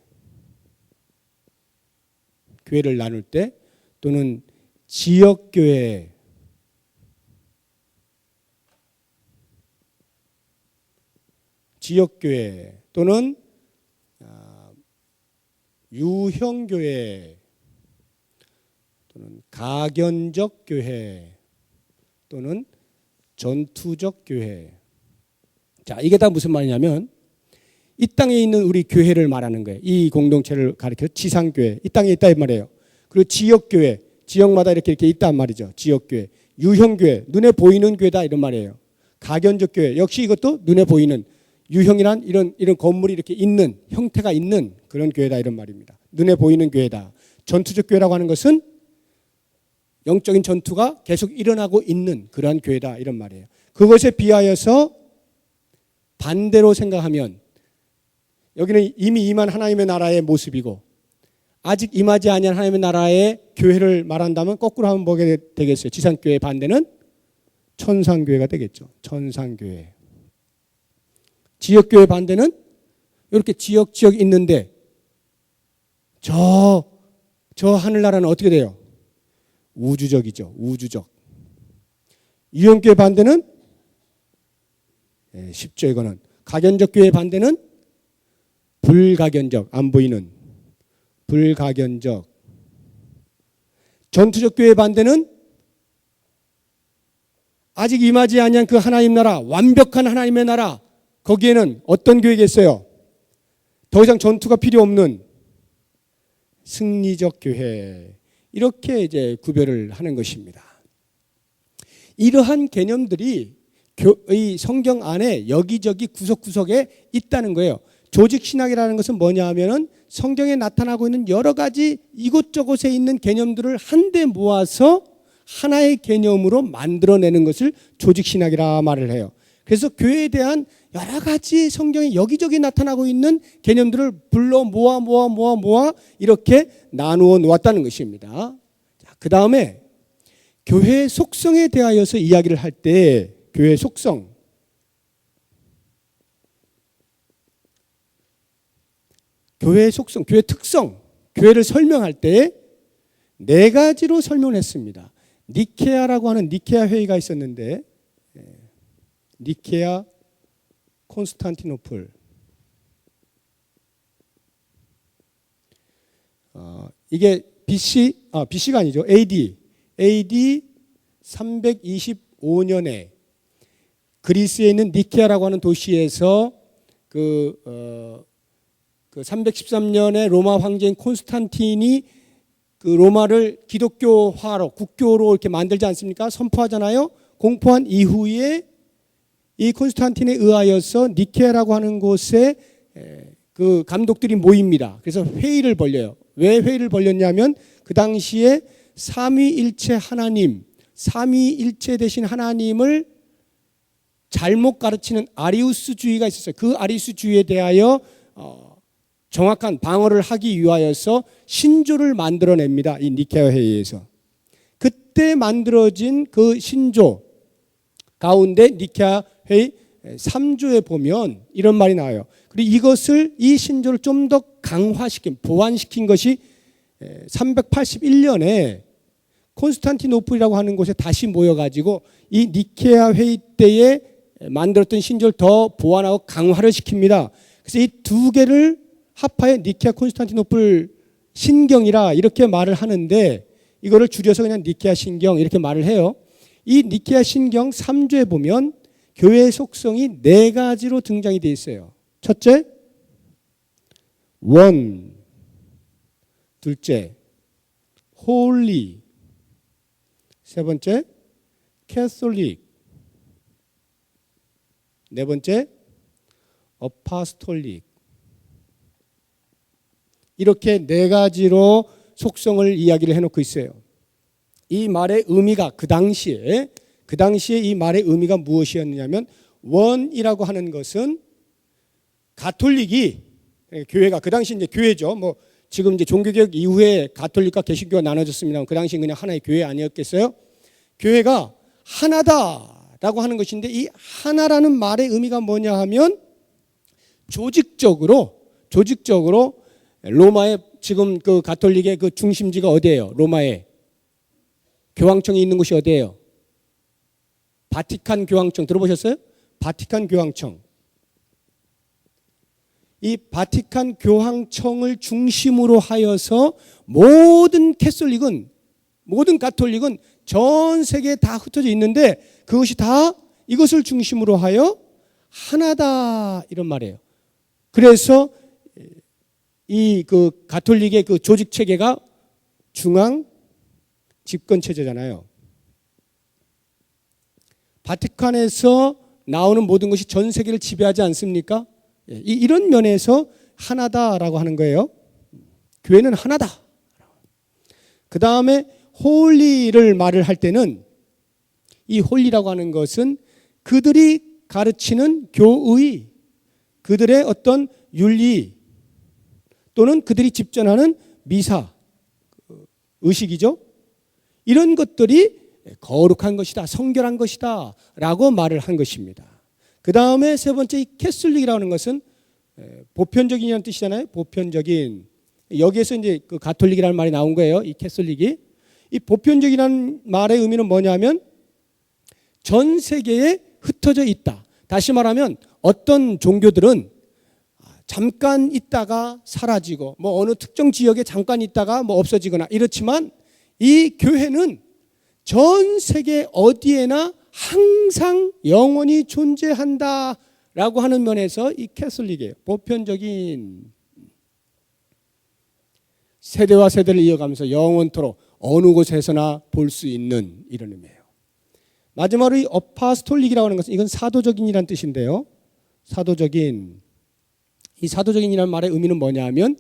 교회를 나눌 때 또는 지역교회, 또는 유형교회, 또는 가견적 교회, 또는 전투적 교회. 자, 이게 다 무슨 말이냐면 이 땅에 있는 우리 교회를 말하는 거예요. 이 공동체를 가리켜 지상교회, 이 땅에 있다 이 말이에요. 그리고 지역교회, 지역마다 이렇게 있단 말이죠. 지역교회, 유형교회, 눈에 보이는 교회다 이런 말이에요. 가견적 교회, 역시 이것도 눈에 보이는 유형이란 이런 건물이 이렇게 있는 형태가 있는 그런 교회다 이런 말입니다. 눈에 보이는 교회다. 전투적 교회라고 하는 것은 영적인 전투가 계속 일어나고 있는 그러한 교회다 이런 말이에요. 그것에 비하여서 반대로 생각하면 여기는 이미 임한 하나님의 나라의 모습이고 아직 임하지 아니한 하나님의 나라의 교회를 말한다면 거꾸로 한번 보게 되겠어요. 지상교회의 반대는 천상교회가 되겠죠. 천상교회. 지역교회 반대는 이렇게 지역 있는데 저 하늘나라는 어떻게 돼요? 우주적이죠. 우주적. 유형교회 반대는 쉽죠. 이거는 가견적 교회의 반대는 불가견적, 안 보이는 불가견적. 전투적 교회의 반대는 아직 임하지 아니한 그 하나님 나라, 완벽한 하나님의 나라, 거기에는 어떤 교회겠어요? 더 이상 전투가 필요 없는 승리적 교회. 이렇게 이제 구별을 하는 것입니다. 이러한 개념들이 이 성경 안에 여기저기 구석구석에 있다는 거예요. 조직 신학이라는 것은 뭐냐 하면은 성경에 나타나고 있는 여러 가지 이곳저곳에 있는 개념들을 한데 모아서 하나의 개념으로 만들어내는 것을 조직 신학이라 말을 해요. 그래서 교회에 대한 여러 가지 성경에 여기저기 나타나고 있는 개념들을 불러 모아 이렇게 나누어 놓았다는 것입니다. 그 다음에 교회의 속성에 대하여서 이야기를 할 때 교회의 속성, 교회의 특성, 교회를 설명할 때 네 가지로 설명을 했습니다. 니케아라고 하는 니케아 회의가 있었는데 니케아, 콘스탄티노플. 이게 BC가 아니죠. AD 325년에 그리스에 있는 니케아라고 하는 도시에서 그 313년에 로마 황제인 콘스탄틴이 그 로마를 기독교화로 국교로 이렇게 만들지 않습니까? 선포하잖아요. 공포한 이후에 이 콘스탄틴에 의하여서 니케아라고 하는 곳에 그 감독들이 모입니다. 그래서 회의를 벌려요. 왜 회의를 벌렸냐면 그 당시에 삼위일체 하나님, 삼위일체 되신 하나님을 잘못 가르치는 아리우스주의가 있었어요. 그 아리우스주의에 대하여 정확한 방어를 하기 위하여서 신조를 만들어냅니다. 이 니케아 회의에서. 그때 만들어진 그 신조 가운데 니케아 회의 3조에 보면 이런 말이 나와요. 그리고 이 신조를 좀 더 강화시킨, 보완시킨 것이 381년에 콘스탄티노플이라고 하는 곳에 다시 모여가지고 이 니케아 회의 때에 만들었던 신조를 더 보완하고 강화를 시킵니다. 그래서 이 두 개를 합하여 니케아 콘스탄티노플 신경이라 이렇게 말을 하는데, 이거를 줄여서 그냥 니케아 신경 이렇게 말을 해요. 이 니케아 신경 3조에 보면 교회의 속성이 4가지로 등장이 되어 있어요. 첫째, 원. 둘째, 홀리. 세 번째, 캐톨릭. 네 번째, 어파스톨릭. 이렇게 4가지로 속성을 이야기를 해놓고 있어요. 이 말의 의미가 그 당시에 이 말의 의미가 무엇이었느냐면, 원이라고 하는 것은 가톨릭이, 교회가 그 당시 이제 교회죠. 뭐 지금 이제 종교개혁 이후에 가톨릭과 개신교가 나눠졌습니다. 그 당시 그냥 하나의 교회 아니었겠어요? 교회가 하나다라고 하는 것인데, 이 하나라는 말의 의미가 뭐냐 하면 조직적으로 로마의 지금 그 가톨릭의 그 중심지가 어디예요? 로마에 교황청이 있는 곳이 어디예요? 바티칸 교황청 들어보셨어요? 바티칸 교황청. 이 바티칸 교황청을 중심으로 하여서 모든 가톨릭은 전 세계에 다 흩어져 있는데, 그것이 다 이것을 중심으로 하여 하나다 이런 말이에요. 그래서 이 그 가톨릭의 그 조직 체계가 중앙 집권 체제잖아요. 바티칸에서 나오는 모든 것이 전 세계를 지배하지 않습니까? 이런 면에서 하나다라고 하는 거예요. 교회는 하나다. 그 다음에 홀리를 말을 할 때는, 이 홀리라고 하는 것은 그들이 가르치는 교의, 그들의 어떤 윤리, 또는 그들이 집전하는 미사, 의식이죠. 이런 것들이 거룩한 것이다, 성결한 것이다 라고 말을 한 것입니다. 그 다음에 세 번째, 이 캐톨릭이라고 하는 것은 보편적인이라는 뜻이잖아요. 보편적인. 여기에서 이제 그 가톨릭이라는 말이 나온 거예요. 이 캐톨릭이. 이 보편적이라는 말의 의미는 뭐냐면 전 세계에 흩어져 있다. 다시 말하면 어떤 종교들은 잠깐 있다가 사라지고, 뭐 어느 특정 지역에 잠깐 있다가 뭐 없어지거나 이렇지만, 이 교회는 전 세계 어디에나 항상 영원히 존재한다라고 하는 면에서 이 캐톨릭이에요. 보편적인, 세대와 세대를 이어가면서 영원토록 어느 곳에서나 볼 수 있는 이런 의미예요. 마지막으로 이 어파스톨릭이라고 하는 것은, 이건 사도적인이라는 뜻인데요. 사도적인. 이 사도적인이라는 말의 의미는 뭐냐 하면,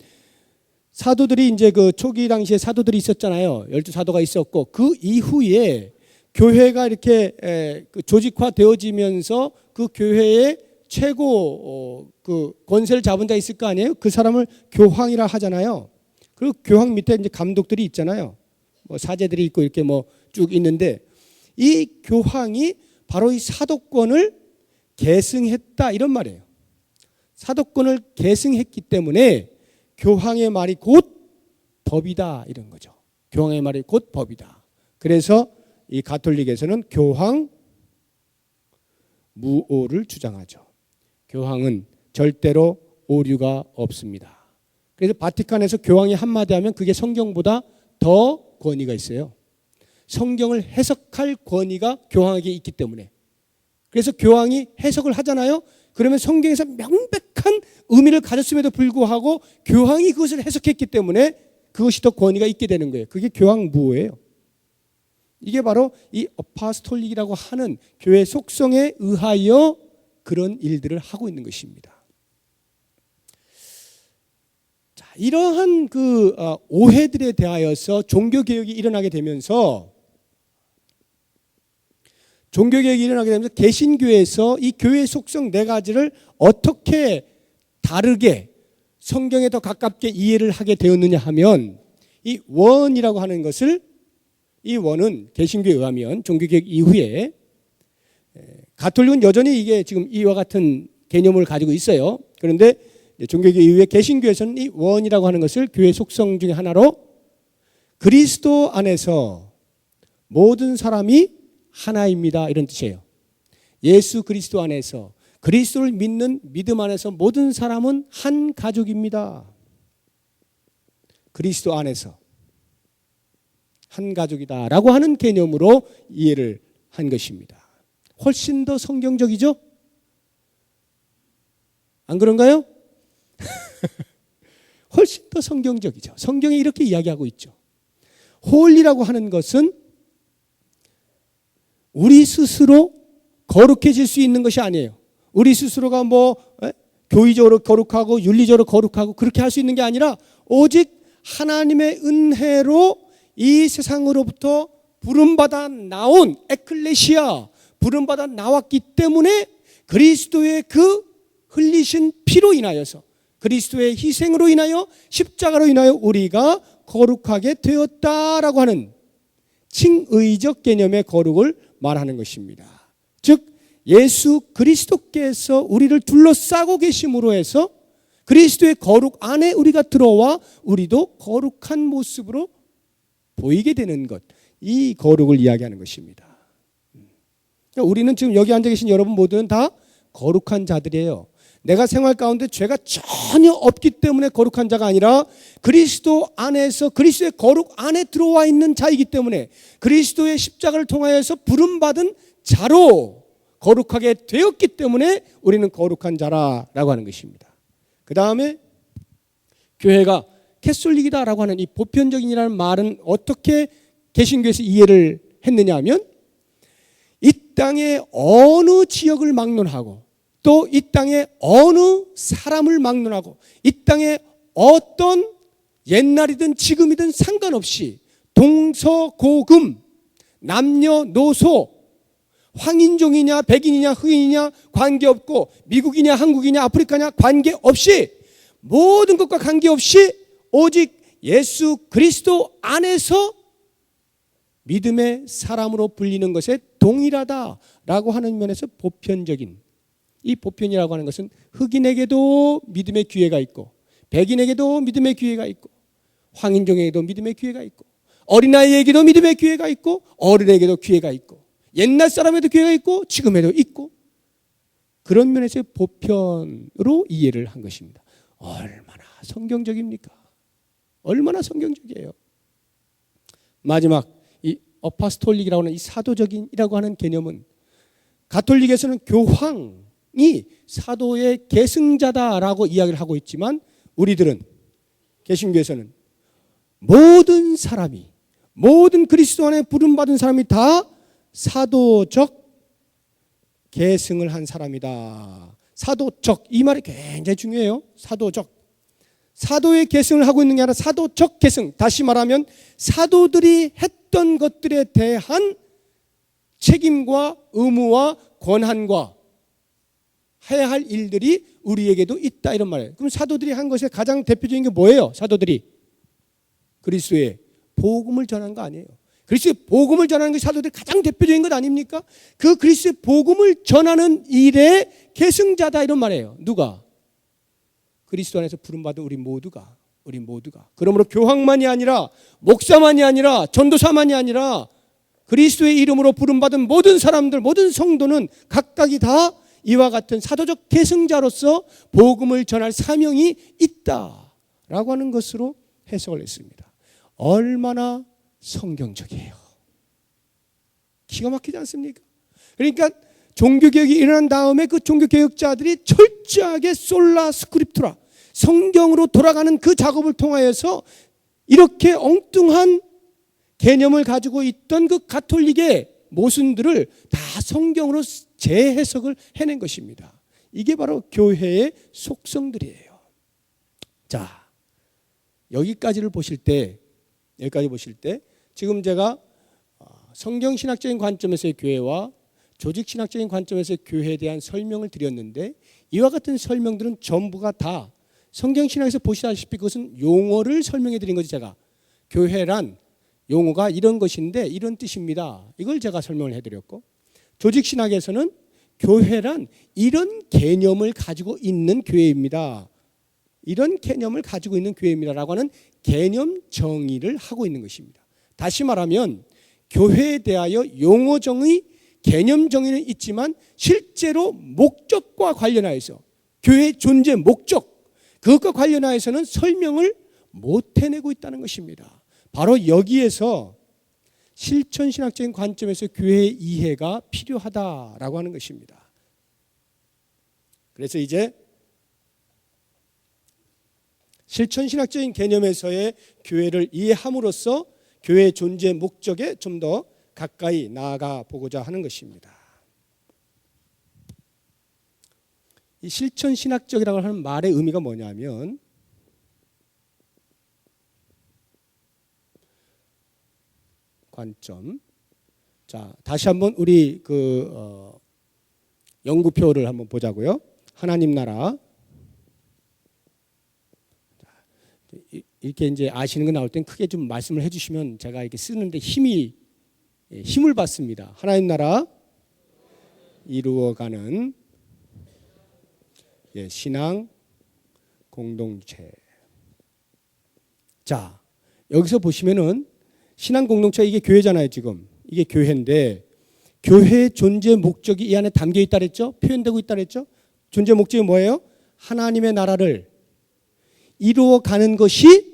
사도들이 이제 그 초기 당시에 사도들이 있었잖아요. 12사도가 있었고, 그 이후에 교회가 이렇게 조직화 되어지면서 그 교회의 최고 그 권세를 잡은 자 있을 거 아니에요? 그 사람을 교황이라 하잖아요. 그리고 교황 밑에 이제 감독들이 있잖아요. 뭐 사제들이 있고 이렇게 뭐 쭉 있는데, 이 교황이 바로 이 사도권을 계승했다 이런 말이에요. 사도권을 계승했기 때문에 교황의 말이 곧 법이다 이런 거죠. 교황의 말이 곧 법이다. 그래서 이 가톨릭에서는 교황 무오를 주장하죠. 교황은 절대로 오류가 없습니다. 그래서 바티칸에서 교황이 한마디 하면 그게 성경보다 더 권위가 있어요. 성경을 해석할 권위가 교황에게 있기 때문에. 그래서 교황이 해석을 하잖아요. 그러면 성경에서 명백한 의미를 가졌음에도 불구하고 교황이 그것을 해석했기 때문에 그것이 더 권위가 있게 되는 거예요. 그게 교황무오예요. 이게 바로 이 어파스톨릭이라고 하는 교회 속성에 의하여 그런 일들을 하고 있는 것입니다. 자, 이러한 그 오해들에 대하여서 종교 개혁이 일어나게 되면서 종교개혁이 일어나게 되면서 개신교에서 이 교회의 속성 네 가지를 어떻게 다르게 성경에 더 가깝게 이해를 하게 되었느냐 하면 이 원이라고 하는 것을, 이 원은 개신교에 의하면 종교개혁 이후에, 가톨릭은 여전히 이게 지금 이와 같은 개념을 가지고 있어요. 그런데 종교개혁 이후에 개신교에서는 이 원이라고 하는 것을 교회의 속성 중에 하나로 그리스도 안에서 모든 사람이 하나입니다, 이런 뜻이에요. 예수 그리스도 안에서, 그리스도를 믿는 믿음 안에서 모든 사람은 한 가족입니다. 그리스도 안에서 한 가족이다라고 하는 개념으로 이해를 한 것입니다. 훨씬 더 성경적이죠? 안 그런가요? 훨씬 더 성경적이죠. 성경이 이렇게 이야기하고 있죠. 홀리라고 하는 것은 우리 스스로 거룩해질 수 있는 것이 아니에요. 우리 스스로가 교의적으로 거룩하고 윤리적으로 거룩하고 그렇게 할 수 있는 게 아니라 오직 하나님의 은혜로 이 세상으로부터 부름받아 나온 에클레시아, 부름받아 나왔기 때문에 그리스도의 그 흘리신 피로 인하여서, 그리스도의 희생으로 인하여, 십자가로 인하여 우리가 거룩하게 되었다라고 하는 칭의적 개념의 거룩을 말하는 것입니다. 즉 예수 그리스도께서 우리를 둘러싸고 계심으로 해서 그리스도의 거룩 안에 우리가 들어와 우리도 거룩한 모습으로 보이게 되는 것, 이 거룩을 이야기하는 것입니다. 우리는 지금 여기 앉아 계신 여러분 모두는 다 거룩한 자들이에요. 내가 생활 가운데 죄가 전혀 없기 때문에 거룩한 자가 아니라 그리스도 안에서, 그리스도의 거룩 안에 들어와 있는 자이기 때문에 그리스도의 십자가를 통하여서 부름받은 자로 거룩하게 되었기 때문에 우리는 거룩한 자라고 하는 것입니다. 그 다음에 교회가 캐톨릭이다라고 하는 이 보편적인이라는 말은 어떻게 개신교에서 이해를 했느냐 하면, 이 땅의 어느 지역을 막론하고 또 이 땅의 어느 사람을 막론하고 이 땅의 어떤 옛날이든 지금이든 상관없이 동서고금, 남녀노소, 황인종이냐 백인이냐 흑인이냐 관계없고 미국이냐 한국이냐 아프리카냐 관계없이, 모든 것과 관계없이 오직 예수 그리스도 안에서 믿음의 사람으로 불리는 것에 동일하다라고 하는 면에서 보편적인, 이 보편이라고 하는 것은 흑인에게도 믿음의 기회가 있고 백인에게도 믿음의 기회가 있고 황인종에게도 믿음의 기회가 있고 어린아이에게도 믿음의 기회가 있고 어른에게도 기회가 있고 옛날 사람에도 기회가 있고 지금에도 있고, 그런 면에서 보편으로 이해를 한 것입니다. 얼마나 성경적입니까? 얼마나 성경적이에요. 마지막 이 어파스톨릭이라고 하는 이 사도적인이라고 하는 개념은, 가톨릭에서는 교황이 사도의 계승자다라고 이야기를 하고 있지만 우리들은, 개신교에서는 모든 사람이, 모든 그리스도 안에 부름받은 사람이 다 사도적 계승을 한 사람이다. 사도적, 이 말이 굉장히 중요해요. 사도적. 사도의 계승을 하고 있는 게 아니라 사도적 계승. 다시 말하면 사도들이 했던 것들에 대한 책임과 의무와 권한과 해야 할 일들이 우리에게도 있다, 이런 말이에요. 그럼 사도들이 한 것의 가장 대표적인 게 뭐예요? 사도들이 그리스도의 복음을 전한 거 아니에요. 그리스도의 복음을 전하는 것이 사도들의 가장 대표적인 것 아닙니까? 그 그리스도의 복음을 전하는 일의 계승자다, 이런 말이에요. 누가? 그리스도 안에서 부름받은 우리 모두가. 그러므로 교황만이 아니라, 목사만이 아니라, 전도사만이 아니라 그리스도의 이름으로 부름받은 모든 사람들, 모든 성도는 각각이 다 이와 같은 사도적 계승자로서 복음을 전할 사명이 있다라고 하는 것으로 해석을 했습니다. 얼마나 성경적이에요. 기가 막히지 않습니까? 그러니까 종교개혁이 일어난 다음에 그 종교개혁자들이 철저하게 솔라 스크립투라, 성경으로 돌아가는 그 작업을 통하여서 이렇게 엉뚱한 개념을 가지고 있던 그 가톨릭의 모순들을 다 성경으로 재해석을 해낸 것입니다. 이게 바로 교회의 속성들이에요. 자, 여기까지 보실 때 지금 제가 성경신학적인 관점에서의 교회와 조직신학적인 관점에서 교회에 대한 설명을 드렸는데 이와 같은 설명들은 전부가 다 성경신학에서 보시다시피 그것은 용어를 설명해 드린 거지. 제가 교회란 용어가 이런 것인데 이런 뜻입니다. 이걸 제가 설명을 해드렸고, 조직신학에서는 교회란 이런 개념을 가지고 있는 교회입니다. 이런 개념을 가지고 있는 교회입니다라고 하는 개념 정의를 하고 있는 것입니다. 다시 말하면 교회에 대하여 용어 정의, 개념 정의는 있지만 실제로 목적과 관련하여서 교회의 존재 목적, 그것과 관련하여서는 설명을 못 해내고 있다는 것입니다. 바로 여기에서 실천신학적인 관점에서 교회의 이해가 필요하다라고 하는 것입니다. 그래서 이제 실천신학적인 개념에서의 교회를 이해함으로써 교회의 존재 목적에 좀 더 가까이 나아가 보고자 하는 것입니다. 이 실천신학적이라고 하는 말의 의미가 뭐냐면 관점. 자, 다시 한번 우리 연구표를 한번 보자고요. 하나님 나라. 이렇게 이제 아시는 거 나올 땐 크게 좀 말씀을 해주시면 제가 이렇게 쓰는데 힘을 받습니다. 하나님 나라 이루어가는 신앙 공동체. 자, 여기서 보시면은 신앙 공동체, 이게 교회잖아요. 지금 이게 교회인데 교회의 존재 목적이 이 안에 담겨 있다 그랬죠. 표현되고 있다 그랬죠. 존재 목적이 뭐예요? 하나님의 나라를 이루어가는 것이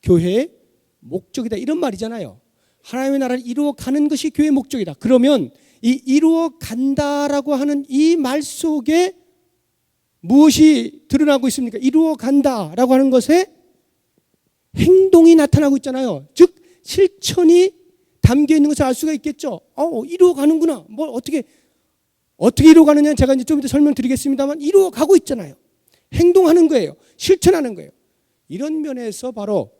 교회의 목적이다, 이런 말이잖아요. 하나님의 나라를 이루어가는 것이 교회의 목적이다. 그러면 이 이루어간다라고 하는 이 말 속에 무엇이 드러나고 있습니까? 이루어간다라고 하는 것에 행동이 나타나고 있잖아요. 즉 실천이 담겨 있는 것을 알 수가 있겠죠. 이루어가는구나. 뭘 어떻게 이루어가느냐 제가 이제 좀 이따 설명드리겠습니다만 이루어가고 있잖아요. 행동하는 거예요. 실천하는 거예요. 이런 면에서 바로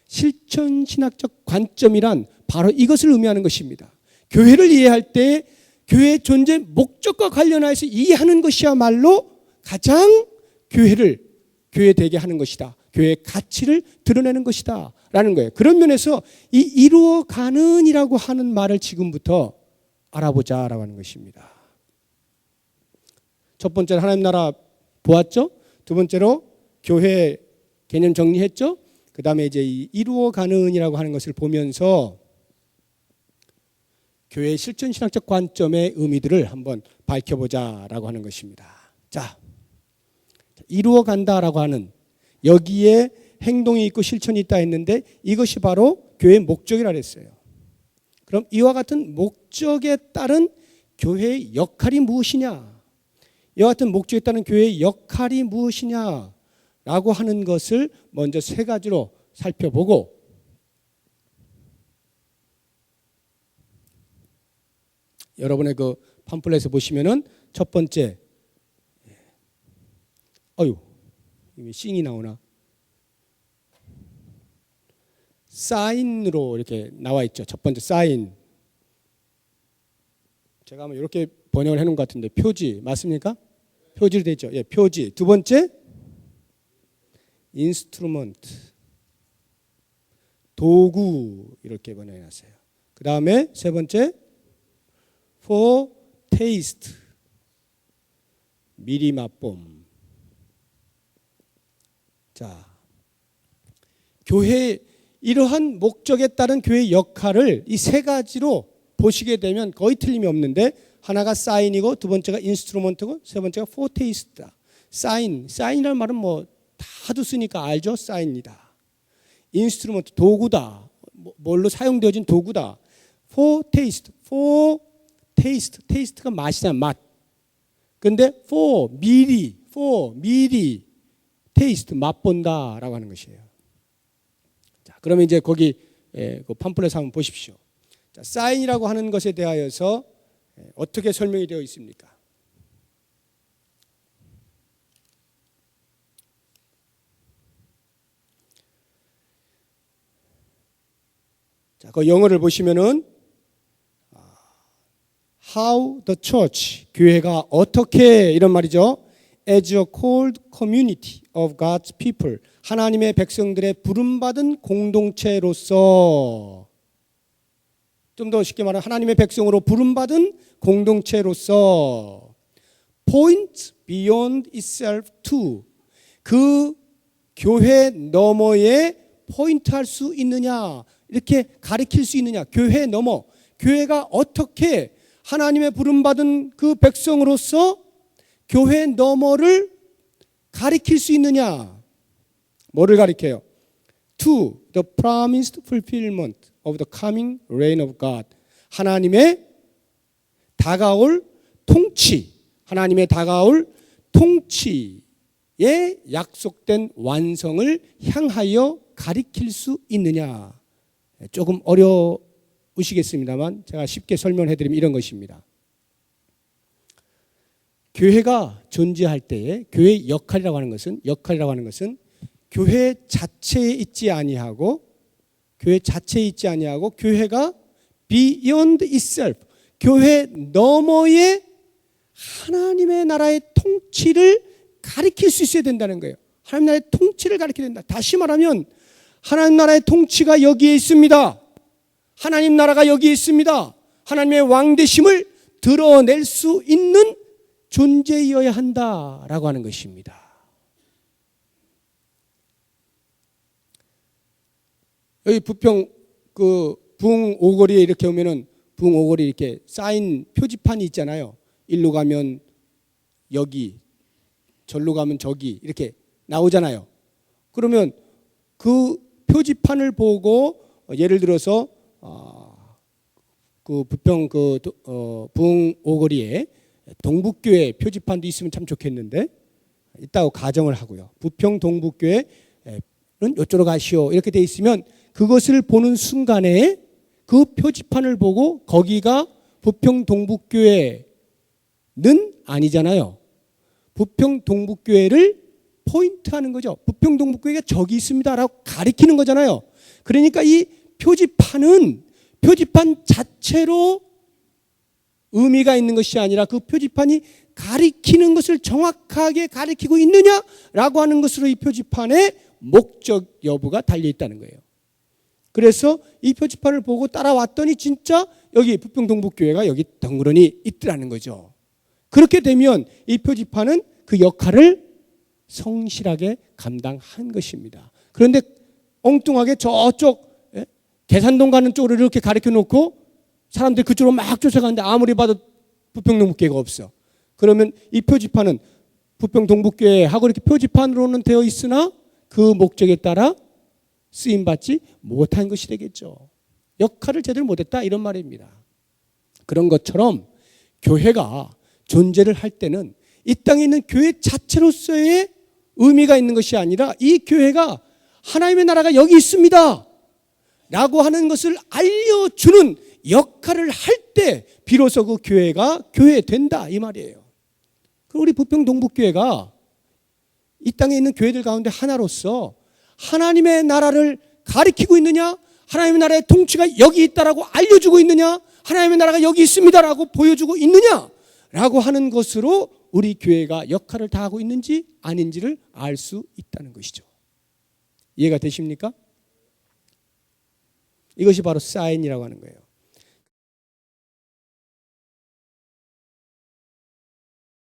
실천신학적 관점이란 바로 이것을 의미하는 것입니다. 교회를 이해할 때 교회의 존재 목적과 관련해서 이해하는 것이야말로 가장 교회 되게 하는 것이다. 교회의 가치를 드러내는 것이다 라는 거예요. 그런 면에서 이 이루어가는이라고 하는 말을 지금부터 알아보자라고 하는 것입니다. 첫 번째는 하나님 나라 보았죠. 두 번째로 교회 개념 정리했죠. 그 다음에 이제 이 이루어가는이라고 하는 것을 보면서 교회의 실천신학적 관점의 의미들을 한번 밝혀보자라고 하는 것입니다. 자, 이루어간다라고 하는, 여기에 행동이 있고 실천이 있다 했는데 이것이 바로 교회의 목적이라 했어요. 그럼 이와 같은 목적에 따른 교회의 역할이 무엇이냐? 이와 같은 목적에 따른 교회의 역할이 무엇이냐라고 하는 것을 먼저 세 가지로 살펴보고, 여러분의 그 팜플렛에 보시면은 첫 번째, 이게 싱이 나오나? 사인으로 이렇게 나와 있죠. 첫 번째 사인. 제가 한번 이렇게 번역을 해놓은 것 같은데 표지 맞습니까? 표지로 되어 있죠. 표지. 두 번째 인스트루먼트, 도구, 이렇게 번역해놨어요. 그 다음에 세 번째 for taste, 미리 맛봄. 자, 교회 이러한 목적에 따른 교회의 역할을 이 세 가지로 보시게 되면 거의 틀림이 없는데, 하나가 사인이고 두 번째가 인스트루먼트고 세 번째가 포테이스트다. 사인이라는 말은 뭐 다도 쓰니까 알죠. 사인이다. 인스트루먼트, 도구다. 뭘로 사용되어진 도구다. 테이스트가 맛이잖아, 맛. 근데 미리 테이스트, 맛본다라고 하는 것이에요. 자, 그러면 이제 거기 그 팜플렛 한번 보십시오. 자, 사인이라고 하는 것에 대하여서 어떻게 설명이 되어 있습니까? 자, 그 영어를 보시면은 how the church, 교회가 어떻게, 이런 말이죠. as a called community of God's people, 하나님의 백성들의 부름받은 공동체로서, 좀 더 쉽게 말하면 하나님의 백성으로 부름받은 공동체로서 point beyond itself to, 그 교회 너머에 포인트할 수 있느냐, 이렇게 가리킬 수 있느냐. 교회 너머, 교회가 어떻게 하나님의 부름받은 그 백성으로서 교회 너머를 가리킬 수 있느냐. 뭐를 가리켜요? To the promised fulfillment of the coming reign of God, 하나님의 다가올 통치, 하나님의 다가올 통치의 약속된 완성을 향하여 가리킬 수 있느냐. 조금 어려우시겠습니다만 제가 쉽게 설명해 드리면 이런 것입니다. 교회가 존재할 때에 교회의 역할이라고 하는 것은 교회 자체에 있지 아니하고 교회가 beyond itself, 교회 너머의 하나님의 나라의 통치를 가리킬 수 있어야 된다는 거예요. 하나님 나라의 통치를 가리켜야 된다. 다시 말하면 하나님 나라의 통치가 여기에 있습니다. 하나님 나라가 여기에 있습니다. 하나님의 왕되심을 드러낼 수 있는 존재이어야 한다라고 하는 것입니다. 여기 부평 그 부흥 오거리에 이렇게 오면은 부흥 오거리 이렇게 쌓인 표지판이 있잖아요. 일로 가면 여기, 절로 가면 저기 이렇게 나오잖아요. 그러면 그 표지판을 보고 예를 들어서 그 부평 부흥 오거리에 동북교회 표지판도 있으면 참 좋겠는데 있다고 가정을 하고요. 부평 동북교회는 이쪽으로 가시오 이렇게 돼 있으면 그것을 보는 순간에 그 표지판을 보고 거기가 부평 동북교회는 아니잖아요. 부평 동북교회를 포인트하는 거죠. 부평 동북교회가 저기 있습니다라고 가리키는 거잖아요. 그러니까 이 표지판 자체로 의미가 있는 것이 아니라 그 표지판이 가리키는 것을 정확하게 가리키고 있느냐라고 하는 것으로 이 표지판의 목적 여부가 달려 있다는 거예요. 그래서 이 표지판을 보고 따라왔더니 진짜 여기 부평 동북교회가 여기 덩그러니 있더라는 거죠. 그렇게 되면 이 표지판은 그 역할을 성실하게 감당한 것입니다. 그런데 엉뚱하게 저쪽 계산동 가는 쪽으로 이렇게 가리켜 놓고 사람들이 그쪽으로 막 쫓아가는데 아무리 봐도 부평 동북교회가 없어. 그러면 이 표지판은 부평 동북교회하고 이렇게 표지판으로는 되어 있으나 그 목적에 따라 쓰임받지 못한 것이 되겠죠. 역할을 제대로 못했다 이런 말입니다. 그런 것처럼 교회가 존재를 할 때는 이 땅에 있는 교회 자체로서의 의미가 있는 것이 아니라 이 교회가 하나님의 나라가 여기 있습니다 라고 하는 것을 알려주는 역할을 할 때 비로소 그 교회가 교회된다 이 말이에요. 우리 부평 동북교회가 이 땅에 있는 교회들 가운데 하나로서 하나님의 나라를 가리키고 있느냐, 하나님의 나라의 통치가 여기 있다라고 알려주고 있느냐, 하나님의 나라가 여기 있습니다라고 보여주고 있느냐라고 하는 것으로 우리 교회가 역할을 다하고 있는지 아닌지를 알 수 있다는 것이죠. 이해가 되십니까? 이것이 바로 사인이라고 하는 거예요.